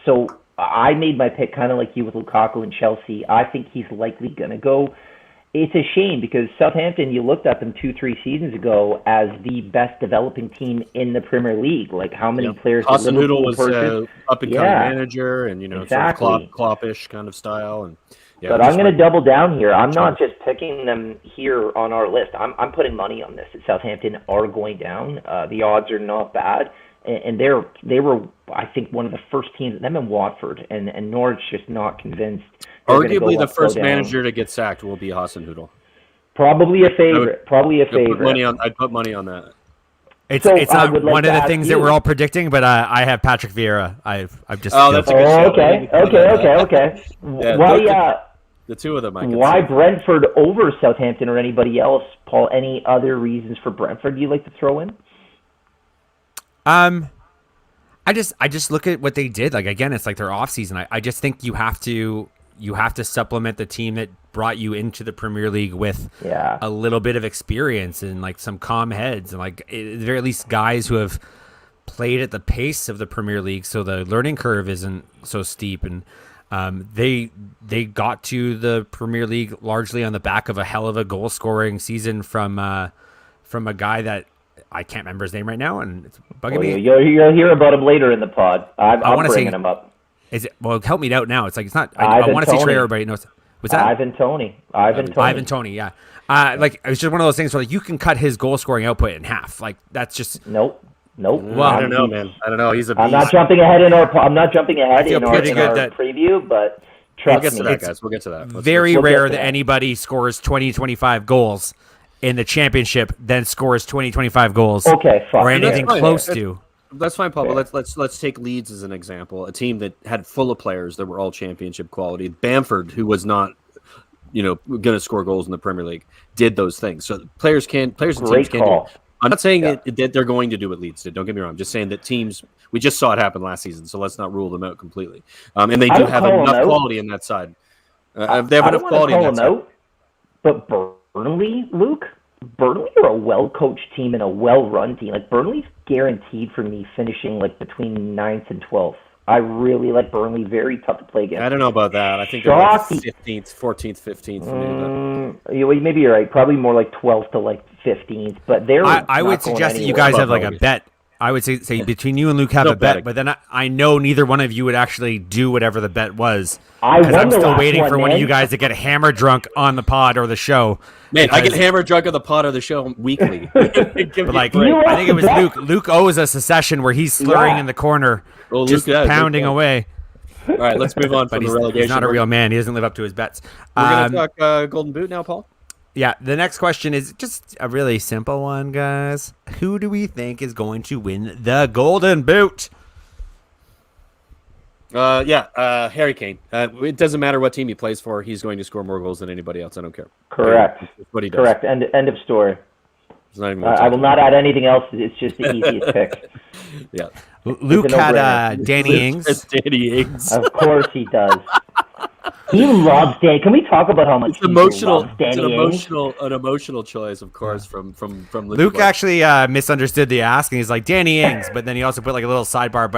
Speaker 3: So I made my pick kind of like you with Lukaku and Chelsea. I think he's likely going to go. It's a shame because Southampton, you looked at them 2-3 seasons ago as the best developing team in the Premier League. Like, how many players?
Speaker 2: Hasenhüttl was up and coming manager, and
Speaker 3: exactly.
Speaker 2: sort of Kloppish kind of style. And
Speaker 3: but I'm going to double down here. I'm not just picking them here on our list. I'm putting money on this. That Southampton are going down. The odds are not bad, and they were, I think, one of the first teams. Them and Watford and Norwich just not convinced.
Speaker 2: Arguably, the first manager to get sacked will be Hasenhüttl.
Speaker 3: Probably a favorite.
Speaker 2: I'd put money on that.
Speaker 4: It's
Speaker 3: So
Speaker 4: it's
Speaker 3: I
Speaker 4: not
Speaker 3: would like
Speaker 4: one
Speaker 3: to
Speaker 4: of the
Speaker 3: ask
Speaker 4: things
Speaker 3: you-
Speaker 4: that we're all predicting, but I have Patrick Vieira. I've just
Speaker 2: Oh, that's a good
Speaker 3: Oh,
Speaker 2: show.
Speaker 3: okay.
Speaker 2: Yeah,
Speaker 3: Why
Speaker 2: the two of them I can
Speaker 3: why
Speaker 2: see.
Speaker 3: Brentford over Southampton or anybody else, Paul? Any other reasons for Brentford you'd like to throw in?
Speaker 4: I just look at what they did. Like again, it's like their off season. I just think you have to supplement the team that brought you into the Premier League with
Speaker 3: Yeah.
Speaker 4: a little bit of experience and like some calm heads and like at the very least guys who have played at the pace of the Premier League, so the learning curve isn't so steep. And they got to the Premier League largely on the back of a hell of a goal scoring season from a guy that I can't remember his name right now, and it's bugging me.
Speaker 3: You'll hear about him later in the pod. I'm
Speaker 4: wanna
Speaker 3: bringing
Speaker 4: say-
Speaker 3: him up.
Speaker 4: Is it? Well, help me out now. It's like it's not. I
Speaker 3: Ivan
Speaker 4: want to see
Speaker 3: Toney.
Speaker 4: Trey. Everybody knows. What's that?
Speaker 3: Ivan Toney.
Speaker 4: Ivan Toney. Yeah. Like it was just one of those things where like you can cut his goal scoring output in half. Like that's just.
Speaker 3: Nope.
Speaker 4: Well,
Speaker 2: I don't know, man. I don't know. He's a beast.
Speaker 3: I'm not jumping ahead in our
Speaker 4: pretty good that-
Speaker 3: preview, but
Speaker 2: We'll
Speaker 3: trust
Speaker 2: get
Speaker 3: me.
Speaker 2: to that, guys. We'll get to that.
Speaker 4: Very
Speaker 3: we'll get
Speaker 4: rare
Speaker 3: to
Speaker 4: that
Speaker 3: that.
Speaker 4: anybody scores 20, 25 goals in the championship, then scores 20, 25 goals.
Speaker 3: Okay, fine.
Speaker 4: Or anything
Speaker 2: That's fine.
Speaker 4: close to.
Speaker 2: That's fine, Paul.
Speaker 3: Yeah.
Speaker 2: But let's take Leeds as an example. A team that had full of players that were all championship quality. Bamford, who was not, going to score goals in the Premier League, did those things. So players and
Speaker 3: Great
Speaker 2: teams can do
Speaker 3: call.
Speaker 2: it. I'm not saying that they're going to do what Leeds did. Don't get me wrong. I'm just saying that teams. We just saw it happen last season, so let's not rule them out completely. And they
Speaker 3: I
Speaker 2: do
Speaker 3: would
Speaker 2: have
Speaker 3: call them
Speaker 2: enough
Speaker 3: out.
Speaker 2: quality in that side. They have
Speaker 3: I
Speaker 2: enough
Speaker 3: don't want
Speaker 2: quality
Speaker 3: to
Speaker 2: in
Speaker 3: call
Speaker 2: that
Speaker 3: them
Speaker 2: side.
Speaker 3: out, but Burnley, Luke, Burnley are a well-coached team and a well-run team. Like Burnley's guaranteed for me finishing like between 9th and 12th. I really like Burnley. Very tough to play against.
Speaker 2: I don't know about that. I think they're like
Speaker 3: Shocking.
Speaker 2: 15th, 14th, 15th for me.
Speaker 3: Maybe you're right. Probably more like 12th to like 15th. But they're.
Speaker 4: I would
Speaker 3: not going
Speaker 4: suggest that you
Speaker 3: anywhere.
Speaker 4: guys have like a
Speaker 2: Bogey.
Speaker 4: bet. I would say between you and Luke have
Speaker 2: No
Speaker 4: a bet,
Speaker 2: betting.
Speaker 4: but then I know neither one of you would actually do whatever the bet was.
Speaker 3: I
Speaker 4: Because
Speaker 3: won
Speaker 4: I'm
Speaker 3: the
Speaker 4: still
Speaker 3: last
Speaker 4: waiting
Speaker 3: one,
Speaker 4: for one of
Speaker 3: man.
Speaker 4: you guys to get hammer drunk on the pod or the show.
Speaker 2: Man, I get
Speaker 4: Because-
Speaker 2: hammered drunk on the pod of the show weekly.
Speaker 4: But like,
Speaker 3: You
Speaker 4: I think it was
Speaker 3: lost the
Speaker 4: Luke. Luke owes us a session where he's slurring
Speaker 3: Yeah.
Speaker 4: in the corner,
Speaker 2: Oh, Luke,
Speaker 4: just
Speaker 2: yeah, Luke,
Speaker 4: pounding
Speaker 2: yeah.
Speaker 4: away.
Speaker 2: All right, let's move on
Speaker 4: But
Speaker 2: from the relegation.
Speaker 4: he's not a real man. He doesn't live up to his bets.
Speaker 2: We're going to talk Golden Boot now, Paul.
Speaker 4: Yeah, the next question is just a really simple one, guys. Who do we think is going to win the Golden Boot?
Speaker 2: Harry Kane. It doesn't matter what team he plays for. He's going to score more goals than anybody else. I don't care.
Speaker 3: Correct.
Speaker 2: That's what he does.
Speaker 3: Correct. End of story.
Speaker 2: It's not even
Speaker 3: I will not add anything else. It's just the easiest pick.
Speaker 2: Yeah.
Speaker 4: Luke
Speaker 3: It's a
Speaker 4: had
Speaker 3: no-brainer.
Speaker 4: Danny Ings.
Speaker 2: It's Danny Ings.
Speaker 3: Of course he does. He loves Danny. Can we talk about how much
Speaker 2: It's
Speaker 3: he
Speaker 2: emotional.
Speaker 3: loves
Speaker 2: It's
Speaker 3: Danny Ings?
Speaker 2: an emotional choice, of course, from
Speaker 4: Luke actually misunderstood the ask, and he's like Danny Ings, but then he also put like a little sidebar,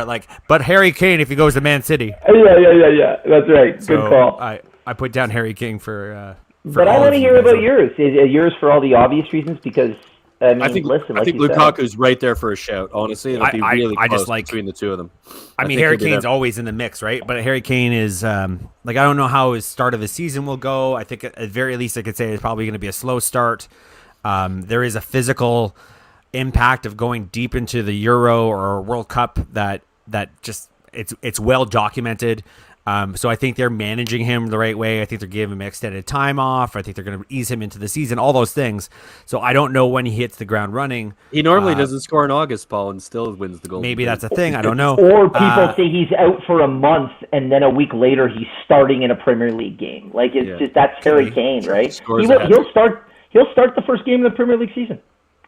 Speaker 4: but Harry Kane if he goes to Man City.
Speaker 3: Yeah. That's right. Good
Speaker 4: So
Speaker 3: call.
Speaker 4: I put down Harry Kane for
Speaker 3: But I
Speaker 4: all
Speaker 3: want
Speaker 4: of
Speaker 3: to
Speaker 4: you
Speaker 3: hear
Speaker 4: guys.
Speaker 3: about yours. Is yours for all the obvious reasons? Because
Speaker 2: I think
Speaker 3: listen,
Speaker 2: I
Speaker 3: like
Speaker 2: think
Speaker 3: you said,
Speaker 2: Lukaku's right there for a shout. Honestly, it'll be really
Speaker 4: I
Speaker 2: close
Speaker 4: just like-
Speaker 2: between the two of them.
Speaker 4: I mean,
Speaker 2: think
Speaker 4: Harry
Speaker 2: he'll be
Speaker 4: Kane's
Speaker 2: there.
Speaker 4: always in the mix, right? But Harry Kane is I don't know how his start of his season will go. I think at very least I could say it's probably going to be a slow start. There is a physical impact of going deep into the Euro or World Cup that just it's well documented. So I think they're managing him the right way. I think they're giving him extended time off. I think they're going to ease him into the season, all those things. So I don't know when he hits the ground running.
Speaker 2: He normally doesn't score in August, Paul, and still wins the Golden
Speaker 4: Maybe
Speaker 2: Boot.
Speaker 4: that's a thing. I don't know.
Speaker 3: or people say he's out for a month and then a week later he's starting in a Premier League game. Like it's
Speaker 2: Yeah.
Speaker 3: just that's Harry Kane, right?
Speaker 2: Scores
Speaker 3: He
Speaker 2: a
Speaker 3: will,
Speaker 2: hat-trick.
Speaker 3: he'll start the first game of the Premier League season,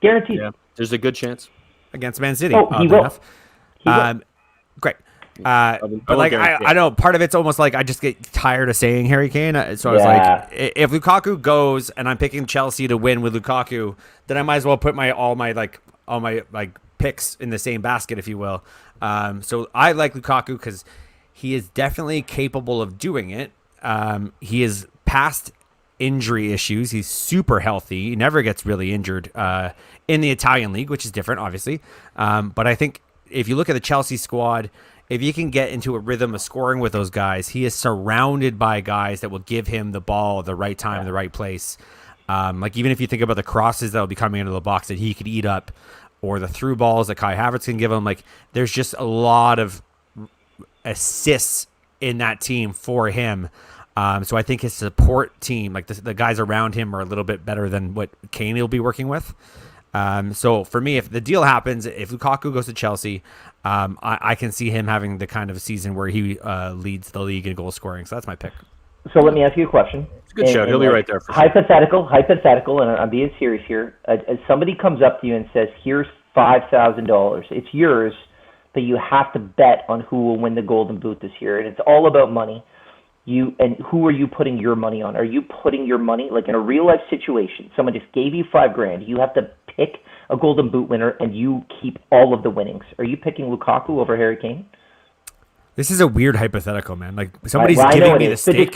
Speaker 3: guaranteed.
Speaker 2: Yeah, there's a good chance.
Speaker 4: Against Man City.
Speaker 3: Oh, he
Speaker 4: oddly
Speaker 3: will.
Speaker 4: enough.
Speaker 3: He will.
Speaker 4: Great.
Speaker 2: I
Speaker 4: But
Speaker 2: won't
Speaker 4: like
Speaker 2: guarantee
Speaker 4: I
Speaker 2: it.
Speaker 4: know part of it's almost like I just get tired of saying Harry Kane. So I was
Speaker 3: Yeah.
Speaker 4: like, if Lukaku goes and I'm picking Chelsea to win with Lukaku, then I might as well put all my picks in the same basket, if you will. So I like Lukaku because he is definitely capable of doing it. He is past injury issues. He's super healthy. He never gets really injured in the Italian league, which is different, obviously. But I think if you look at the Chelsea squad, if you can get into a rhythm of scoring with those guys, he is surrounded by guys that will give him the ball at the right time, the right place. Like even if you think about the crosses that will be coming into the box that he could eat up, or the through balls that Kai Havertz can give him, like there's just a lot of assists in that team for him. So I think his support team, like the guys around him, are a little bit better than what Kane will be working with. So for me, if the deal happens, if Lukaku goes to Chelsea, I can see him having the kind of season where he leads the league in goal scoring. So that's my pick.
Speaker 3: So let me ask you a question.
Speaker 2: It's a good shout. He'll be right there for sure.
Speaker 3: Hypothetical, and I'm being serious here. Somebody comes up to you and says, "Here's $5,000. It's yours, but you have to bet on who will win the Golden Boot this year, and it's all about money." And who are you putting your money on? Are you putting your money, like in a real life situation, someone just gave you $5,000, you have to pick a Golden Boot winner and you keep all of the winnings. Are you picking Lukaku over Harry Kane?
Speaker 4: This is a weird hypothetical, man. Like somebody's
Speaker 3: I
Speaker 4: giving
Speaker 3: know
Speaker 4: me
Speaker 3: it
Speaker 4: the
Speaker 3: is, but
Speaker 4: stake.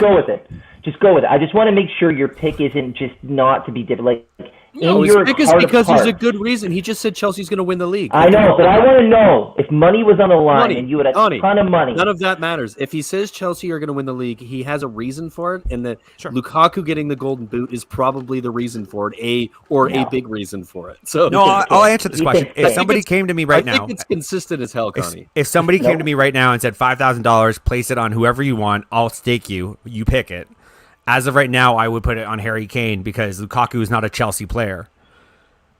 Speaker 3: just go with it. I just want to make sure your pick isn't just not to be different. Like,
Speaker 2: No,
Speaker 3: in
Speaker 2: his
Speaker 3: your
Speaker 2: pick is
Speaker 3: heart of
Speaker 2: because there's a
Speaker 3: hearts.
Speaker 2: good reason. He just said Chelsea's going to win the league.
Speaker 3: I know, but I want to know if money was on the line
Speaker 2: Money,
Speaker 3: and you had a
Speaker 2: money.
Speaker 3: ton of money.
Speaker 2: None of that matters. If he says Chelsea are going to win the league, he has a reason for it, and that
Speaker 4: Sure.
Speaker 2: Lukaku getting the Golden Boot is probably the reason for it, a big reason for it. So
Speaker 4: No, I'll answer this
Speaker 3: You
Speaker 4: question.
Speaker 3: think
Speaker 4: If
Speaker 3: so?
Speaker 4: somebody came to me
Speaker 2: I
Speaker 4: right now,
Speaker 2: think it's consistent as hell, Connie.
Speaker 4: if somebody came to me right now and said $5,000, place it on whoever you want, I'll stake you. You pick it. As of right now, I would put it on Harry Kane because Lukaku is not a Chelsea player.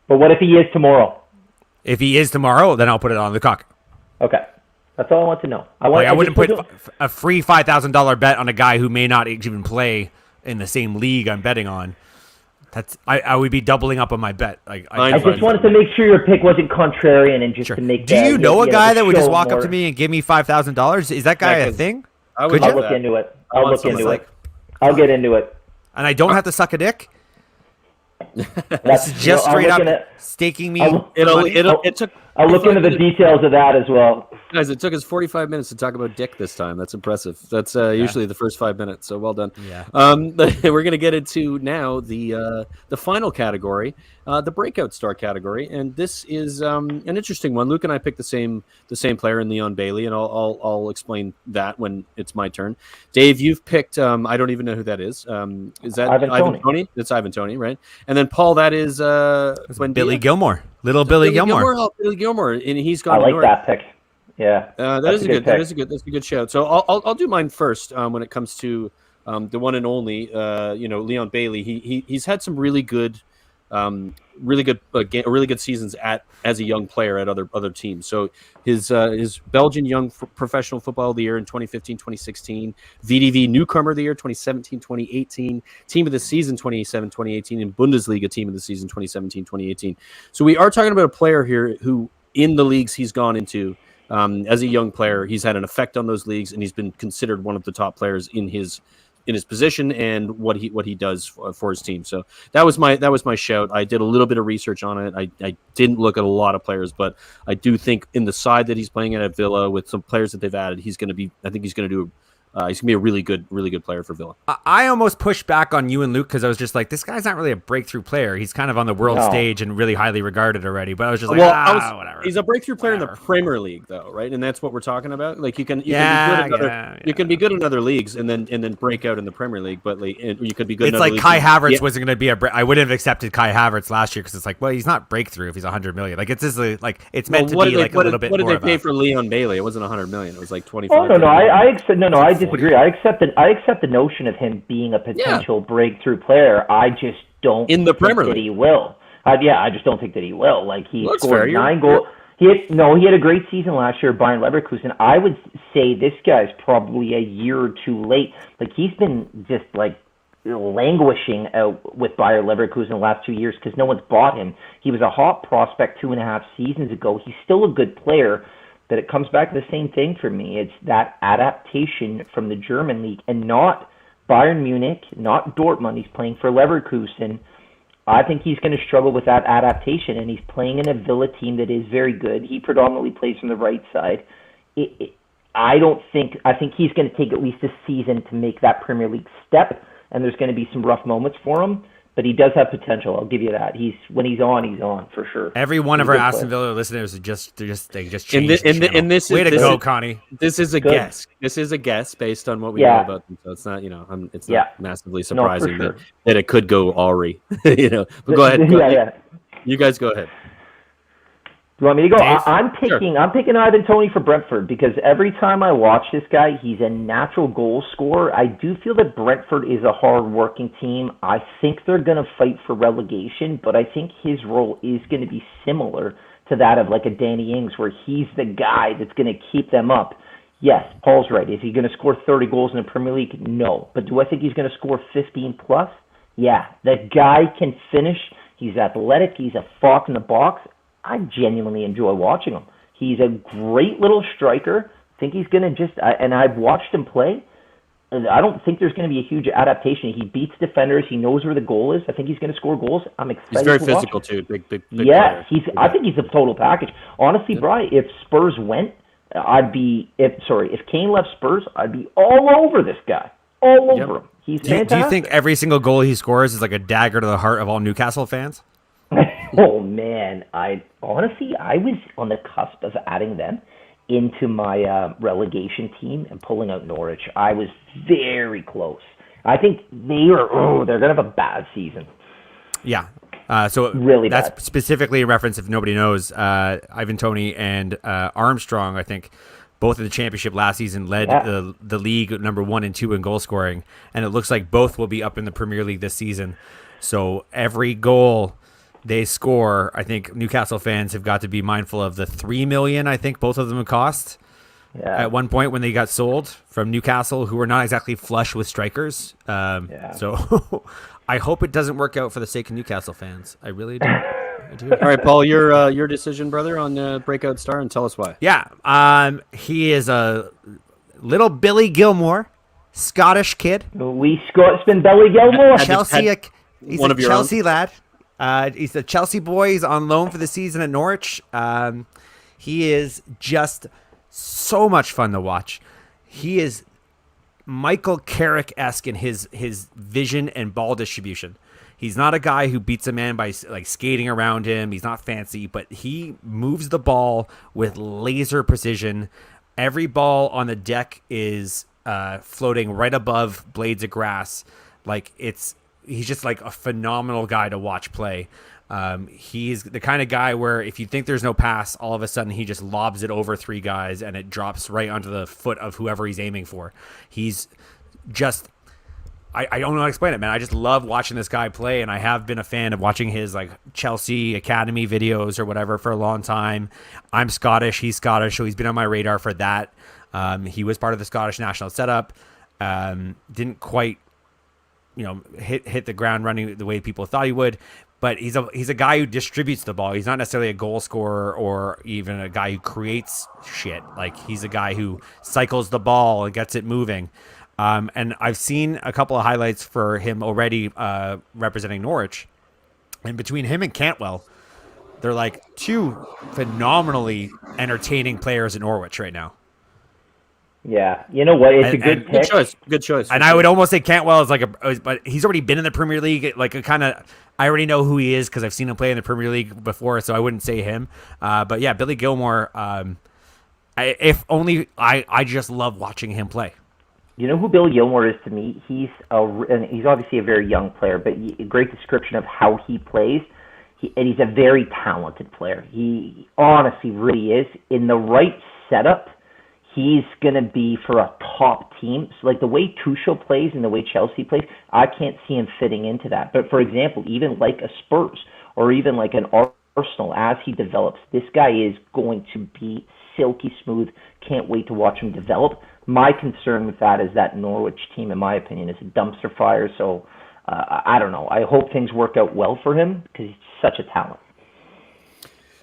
Speaker 3: But what if he is tomorrow?
Speaker 4: If he is tomorrow, then I'll put it on Lukaku.
Speaker 3: Okay. That's all I want to know.
Speaker 4: I wouldn't
Speaker 3: just
Speaker 4: put a free $5,000 bet on a guy who may not even play in the same league I'm betting on. I would be doubling up on my bet.
Speaker 3: I just wanted to make sure your pick wasn't contrarian and just to make.
Speaker 4: Do you know a guy that would just walk
Speaker 3: more.
Speaker 4: up to me and give me $5,000? Is that guy a thing?
Speaker 2: I would
Speaker 3: I'll
Speaker 2: do
Speaker 3: look
Speaker 2: that.
Speaker 3: into it.
Speaker 2: I
Speaker 3: I'll
Speaker 2: want
Speaker 3: look
Speaker 2: someone
Speaker 3: into
Speaker 2: like-
Speaker 3: it. I'll get into it.
Speaker 4: And I don't have to suck a dick?
Speaker 3: That's
Speaker 4: Just
Speaker 3: I'll
Speaker 4: straight
Speaker 3: look
Speaker 4: up
Speaker 3: into-
Speaker 4: staking me.
Speaker 3: I'll-
Speaker 2: It took
Speaker 3: I'll look into the details of that as well.
Speaker 2: Guys, it took us 45 minutes to talk about Dick this time. That's impressive. That's usually the first 5 minutes, so well done.
Speaker 4: Yeah.
Speaker 2: We're going to get into now the final category, the Breakout Star category, and this is an interesting one. Luke and I picked the same player in Leon Bailey, and I'll explain that when it's my turn. Dave, you've picked. I don't even know who that is. Is that
Speaker 3: Ivan Toney?
Speaker 2: That's Ivan Toney, right? And then Paul, that is
Speaker 4: Billy Gilmore. Little Billy Gilmore.
Speaker 2: Billy Gilmore, and he's gone.
Speaker 3: I
Speaker 2: to
Speaker 3: like
Speaker 2: Norwich.
Speaker 3: that pick. Yeah,
Speaker 2: That's a good
Speaker 3: pick.
Speaker 2: that's a good shout. So I'll do mine first. When it comes to the one and only, Leon Bailey, he's had some really good seasons as a young player at other teams. So his Belgian Young Professional Football of the Year in 2015, 2016, VDV Newcomer of the Year 2017, 2018, Team of the Season 2017, 2018, and Bundesliga Team of the Season 2017, 2018. So we are talking about a player here who, in the leagues he's gone into, as a young player, he's had an effect on those leagues, and he's been considered one of the top players in his position and what he does for his team. So that was my shout. I did a little bit of research on it. I didn't look at a lot of players, but I do think in the side that he's playing at Villa with some players that they've added, he's going to be a really good player for Villa.
Speaker 4: I almost pushed back on you and Luke because I was just like, this guy's not really a breakthrough player. He's kind of on the world stage and really highly regarded already. But I was just like, whatever.
Speaker 2: He's a breakthrough player in the Premier League, though, right? And that's what we're talking about. Like you can be good in other leagues and then break out in the Premier League. But you could be good.
Speaker 4: It's
Speaker 2: in
Speaker 4: like
Speaker 2: other
Speaker 4: Kai
Speaker 2: leagues.
Speaker 4: Havertz wasn't going to be I wouldn't have accepted Kai Havertz last year because it's like, well, he's not breakthrough if he's 100 million. Like it's just like it's meant to be like a little bit more.
Speaker 2: What did
Speaker 4: of
Speaker 2: they pay
Speaker 4: a-
Speaker 2: for Leon Bailey? It wasn't 100 million. It was like 25.
Speaker 3: Oh no, I disagree. I accept the notion of him being a potential breakthrough player. I just don't
Speaker 2: in the
Speaker 3: think
Speaker 2: Premier
Speaker 3: that
Speaker 2: League.
Speaker 3: he will. I just don't think that he will. Like he
Speaker 2: Well,
Speaker 3: scored
Speaker 2: fair.
Speaker 3: 9 goals. He had a great season last year, Bayern Leverkusen. I would say this guy's probably a year or two late. Like he's been just like languishing out with Bayer Leverkusen the last 2 years because no one's bought him. He was a hot prospect 2.5 seasons ago. He's still a good player. But it comes back to the same thing for me. It's that adaptation from the German league and not Bayern Munich, not Dortmund. He's playing for Leverkusen. I think he's going to struggle with that adaptation, and he's playing in a Villa team that is very good. He predominantly plays from the right side. I think he's going to take at least a season to make that Premier League step, and there's going to be some rough moments for him. But he does have potential. I'll give you that. When he's on for sure.
Speaker 4: Every one of our Aston Villa listeners they just changed. Way to go, Connie.
Speaker 2: This is a guess. This is a guess based on what we know about them. So it's not, it's not massively surprising that it could go awry. But go ahead. You guys go ahead.
Speaker 3: you want me to go?
Speaker 4: Dave?
Speaker 3: I'm picking Ivan Toney for Brentford because every time I watch this guy, he's a natural goal scorer. I do feel that Brentford is a hard-working team. I think they're going to fight for relegation, but I think his role is going to be similar to that of like a Danny Ings, where he's the guy that's going to keep them up. Yes, Paul's right. Is he going to score 30 goals in the Premier League? No. But do I think he's going to score 15 plus? Yeah. The guy can finish. He's athletic. He's a fox in the box. I genuinely enjoy watching him. He's a great little striker. I think he's going to and I've watched him play. I don't think there's going to be a huge adaptation. He beats defenders. He knows where the goal is. I think he's going to score goals. I'm excited.
Speaker 2: He's very
Speaker 3: to watch
Speaker 2: physical
Speaker 3: him.
Speaker 2: too. Big
Speaker 3: Yeah,
Speaker 2: player.
Speaker 3: I think he's a total package. Honestly, Brian, if Spurs went, if Kane left Spurs, I'd be all over this guy. All over him. He's fantastic.
Speaker 4: Do you think every single goal he scores is like a dagger to the heart of all Newcastle fans?
Speaker 3: Oh man, I was on the cusp of adding them into my relegation team and pulling out Norwich. I was very close. I think they're gonna have a bad season.
Speaker 4: Yeah. So
Speaker 3: really
Speaker 4: that's
Speaker 3: bad.
Speaker 4: Specifically in reference, if nobody knows, Ivan Toney and Armstrong, I think, both in the championship last season led the league number 1 and 2 in goal scoring, and it looks like both will be up in the Premier League this season. So every goal they score, I think Newcastle fans have got to be mindful of the $3 million. I think both of them cost at one point when they got sold from Newcastle, who were not exactly flush with strikers. So I hope it doesn't work out for the sake of Newcastle fans. I really do.
Speaker 2: All right, Paul, your decision, brother, on Breakout Star, and tell us why.
Speaker 4: Yeah, he is a little Billy Gilmore, Scottish kid.
Speaker 3: It's been Billy Gilmore.
Speaker 4: He's a Chelsea lad. He's a Chelsea boy. He's on loan for the season at Norwich. He is just so much fun to watch. He is Michael Carrick-esque in his vision and ball distribution. He's not a guy who beats a man by like skating around him. He's not fancy, but he moves the ball with laser precision. Every ball on the deck is floating right above blades of grass. He's just like a phenomenal guy to watch play. He's the kind of guy where if you think there's no pass, all of a sudden he just lobs it over 3 guys and it drops right onto the foot of whoever he's aiming for. He's just, I don't know how to explain it, man. I just love watching this guy play, and I have been a fan of watching his like Chelsea Academy videos or whatever for a long time. I'm Scottish, he's Scottish, so he's been on my radar for that. He was part of the Scottish national setup. Didn't quite hit the ground running the way people thought he would, but he's a guy who distributes the ball. He's not necessarily a goal scorer or even a guy who creates shit. Like, he's a guy who cycles the ball and gets it moving. And I've seen a couple of highlights for him already representing Norwich, and between him and Cantwell, they're like 2 phenomenally entertaining players in Norwich right now.
Speaker 3: Yeah, you know what? It's a good pick.
Speaker 2: Good choice.
Speaker 4: And I would almost say Cantwell is but he's already been in the Premier League. I already know who he is because I've seen him play in the Premier League before, so I wouldn't say him. But yeah, Billy Gilmore. I just love watching him play.
Speaker 3: You know who Billy Gilmore is to me? He's obviously a very young player, but a great description of how he plays. And he's a very talented player. He honestly really is. In the right setup, he's going to be for a top team. So like the way Tuchel plays and the way Chelsea plays, I can't see him fitting into that. But for example, even like a Spurs or even like an Arsenal, as he develops, this guy is going to be silky smooth. Can't wait to watch him develop. My concern with that is that Norwich team, in my opinion, is a dumpster fire. So I don't know. I hope things work out well for him because he's such a talent.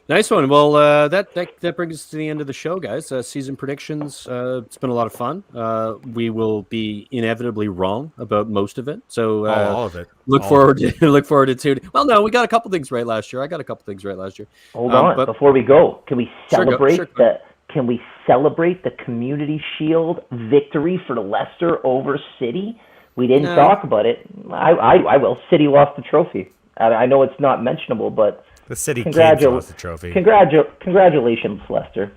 Speaker 2: Nice one. Well, that brings us to the end of the show, guys. Season predictions. It's been a lot of fun. We will be inevitably wrong about most of it. So
Speaker 4: all of it.
Speaker 2: Look forward to tuning. Well, no, we got a couple things right last year. I got a couple things right last year.
Speaker 3: Hold on, but before we go, can we celebrate
Speaker 2: Can
Speaker 3: we celebrate the Community Shield victory for Leicester over City? We didn't talk about it. I will. City lost the trophy. I know it's not mentionable, but
Speaker 4: the City kids lost the trophy.
Speaker 3: Congratulations, Leicester.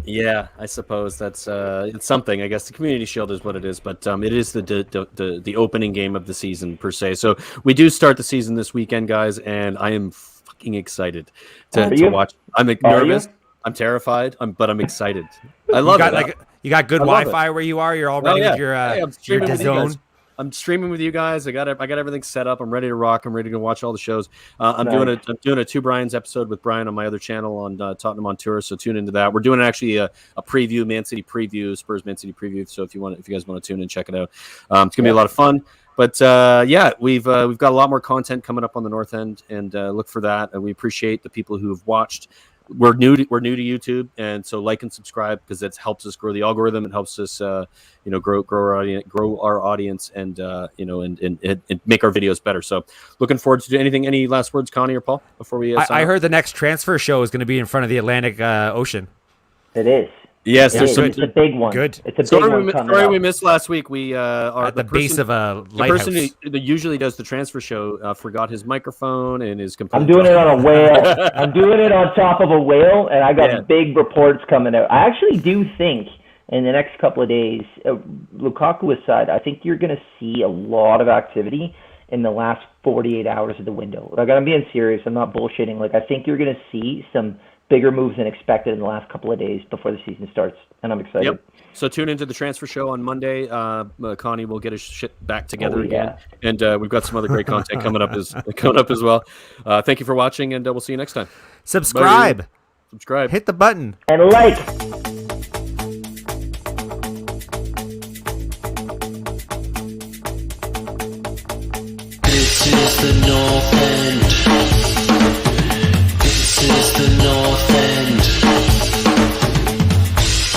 Speaker 2: Yeah, I suppose that's it's something. I guess the Community Shield is what it is, but it is the opening game of the season per se. So we do start the season this weekend, guys, and I am fucking excited
Speaker 3: Are
Speaker 2: to
Speaker 3: you?
Speaker 2: watch. I'm
Speaker 3: Are
Speaker 2: nervous.
Speaker 3: you?
Speaker 2: I'm terrified. But I'm excited. I love it.
Speaker 4: You got good
Speaker 2: I love
Speaker 4: Wi-Fi where you are. You're all ready with your
Speaker 2: Hey, I'm
Speaker 4: your
Speaker 2: streaming with you guys.
Speaker 4: DAZN.
Speaker 2: I'm streaming with you guys. I got everything set up. I'm ready to rock. I'm ready to watch all the shows. I'm
Speaker 3: Nice.
Speaker 2: doing a Two Brian's episode with Brian on my other channel on Tottenham on Tour. So tune into that. We're doing actually a preview, Man City preview, Spurs Man City preview. So if you guys want to tune in, check it out. It's gonna be a lot of fun. But we've got a lot more content coming up on the North End, and look for that. And we appreciate the people who have watched. We're new to YouTube, and so like and subscribe because it helps us grow the algorithm. It helps us, grow our audience, and and make our videos better. So, looking forward to anything. Any last words, Connie or Paul, before we?
Speaker 4: I heard the next transfer show is going to be in front of the Atlantic Ocean.
Speaker 3: It is.
Speaker 2: Yes,
Speaker 3: It's a big one.
Speaker 4: Good.
Speaker 3: It's a big one coming up.
Speaker 2: we missed last week. We are
Speaker 4: At the base of a lighthouse.
Speaker 2: The person who usually does the transfer show forgot his microphone and his computer.
Speaker 3: I'm doing it on a whale. I'm doing it on top of a whale, and I got big reports coming out. I actually do think in the next couple of days, Lukaku aside, I think you're going to see a lot of activity in the last 48 hours of the window. Like, I'm being serious. I'm not bullshitting. Like, I think you're going to see some bigger moves than expected in the last couple of days before the season starts, and I'm excited.
Speaker 2: Yep. So tune into the transfer show on Monday. Connie will get his shit back together again, and we've got some other great content coming up as well. Thank you for watching, and we'll see you next time.
Speaker 4: Subscribe.
Speaker 2: Bye. Subscribe.
Speaker 4: Hit the button.
Speaker 3: And like.
Speaker 1: This is the North End.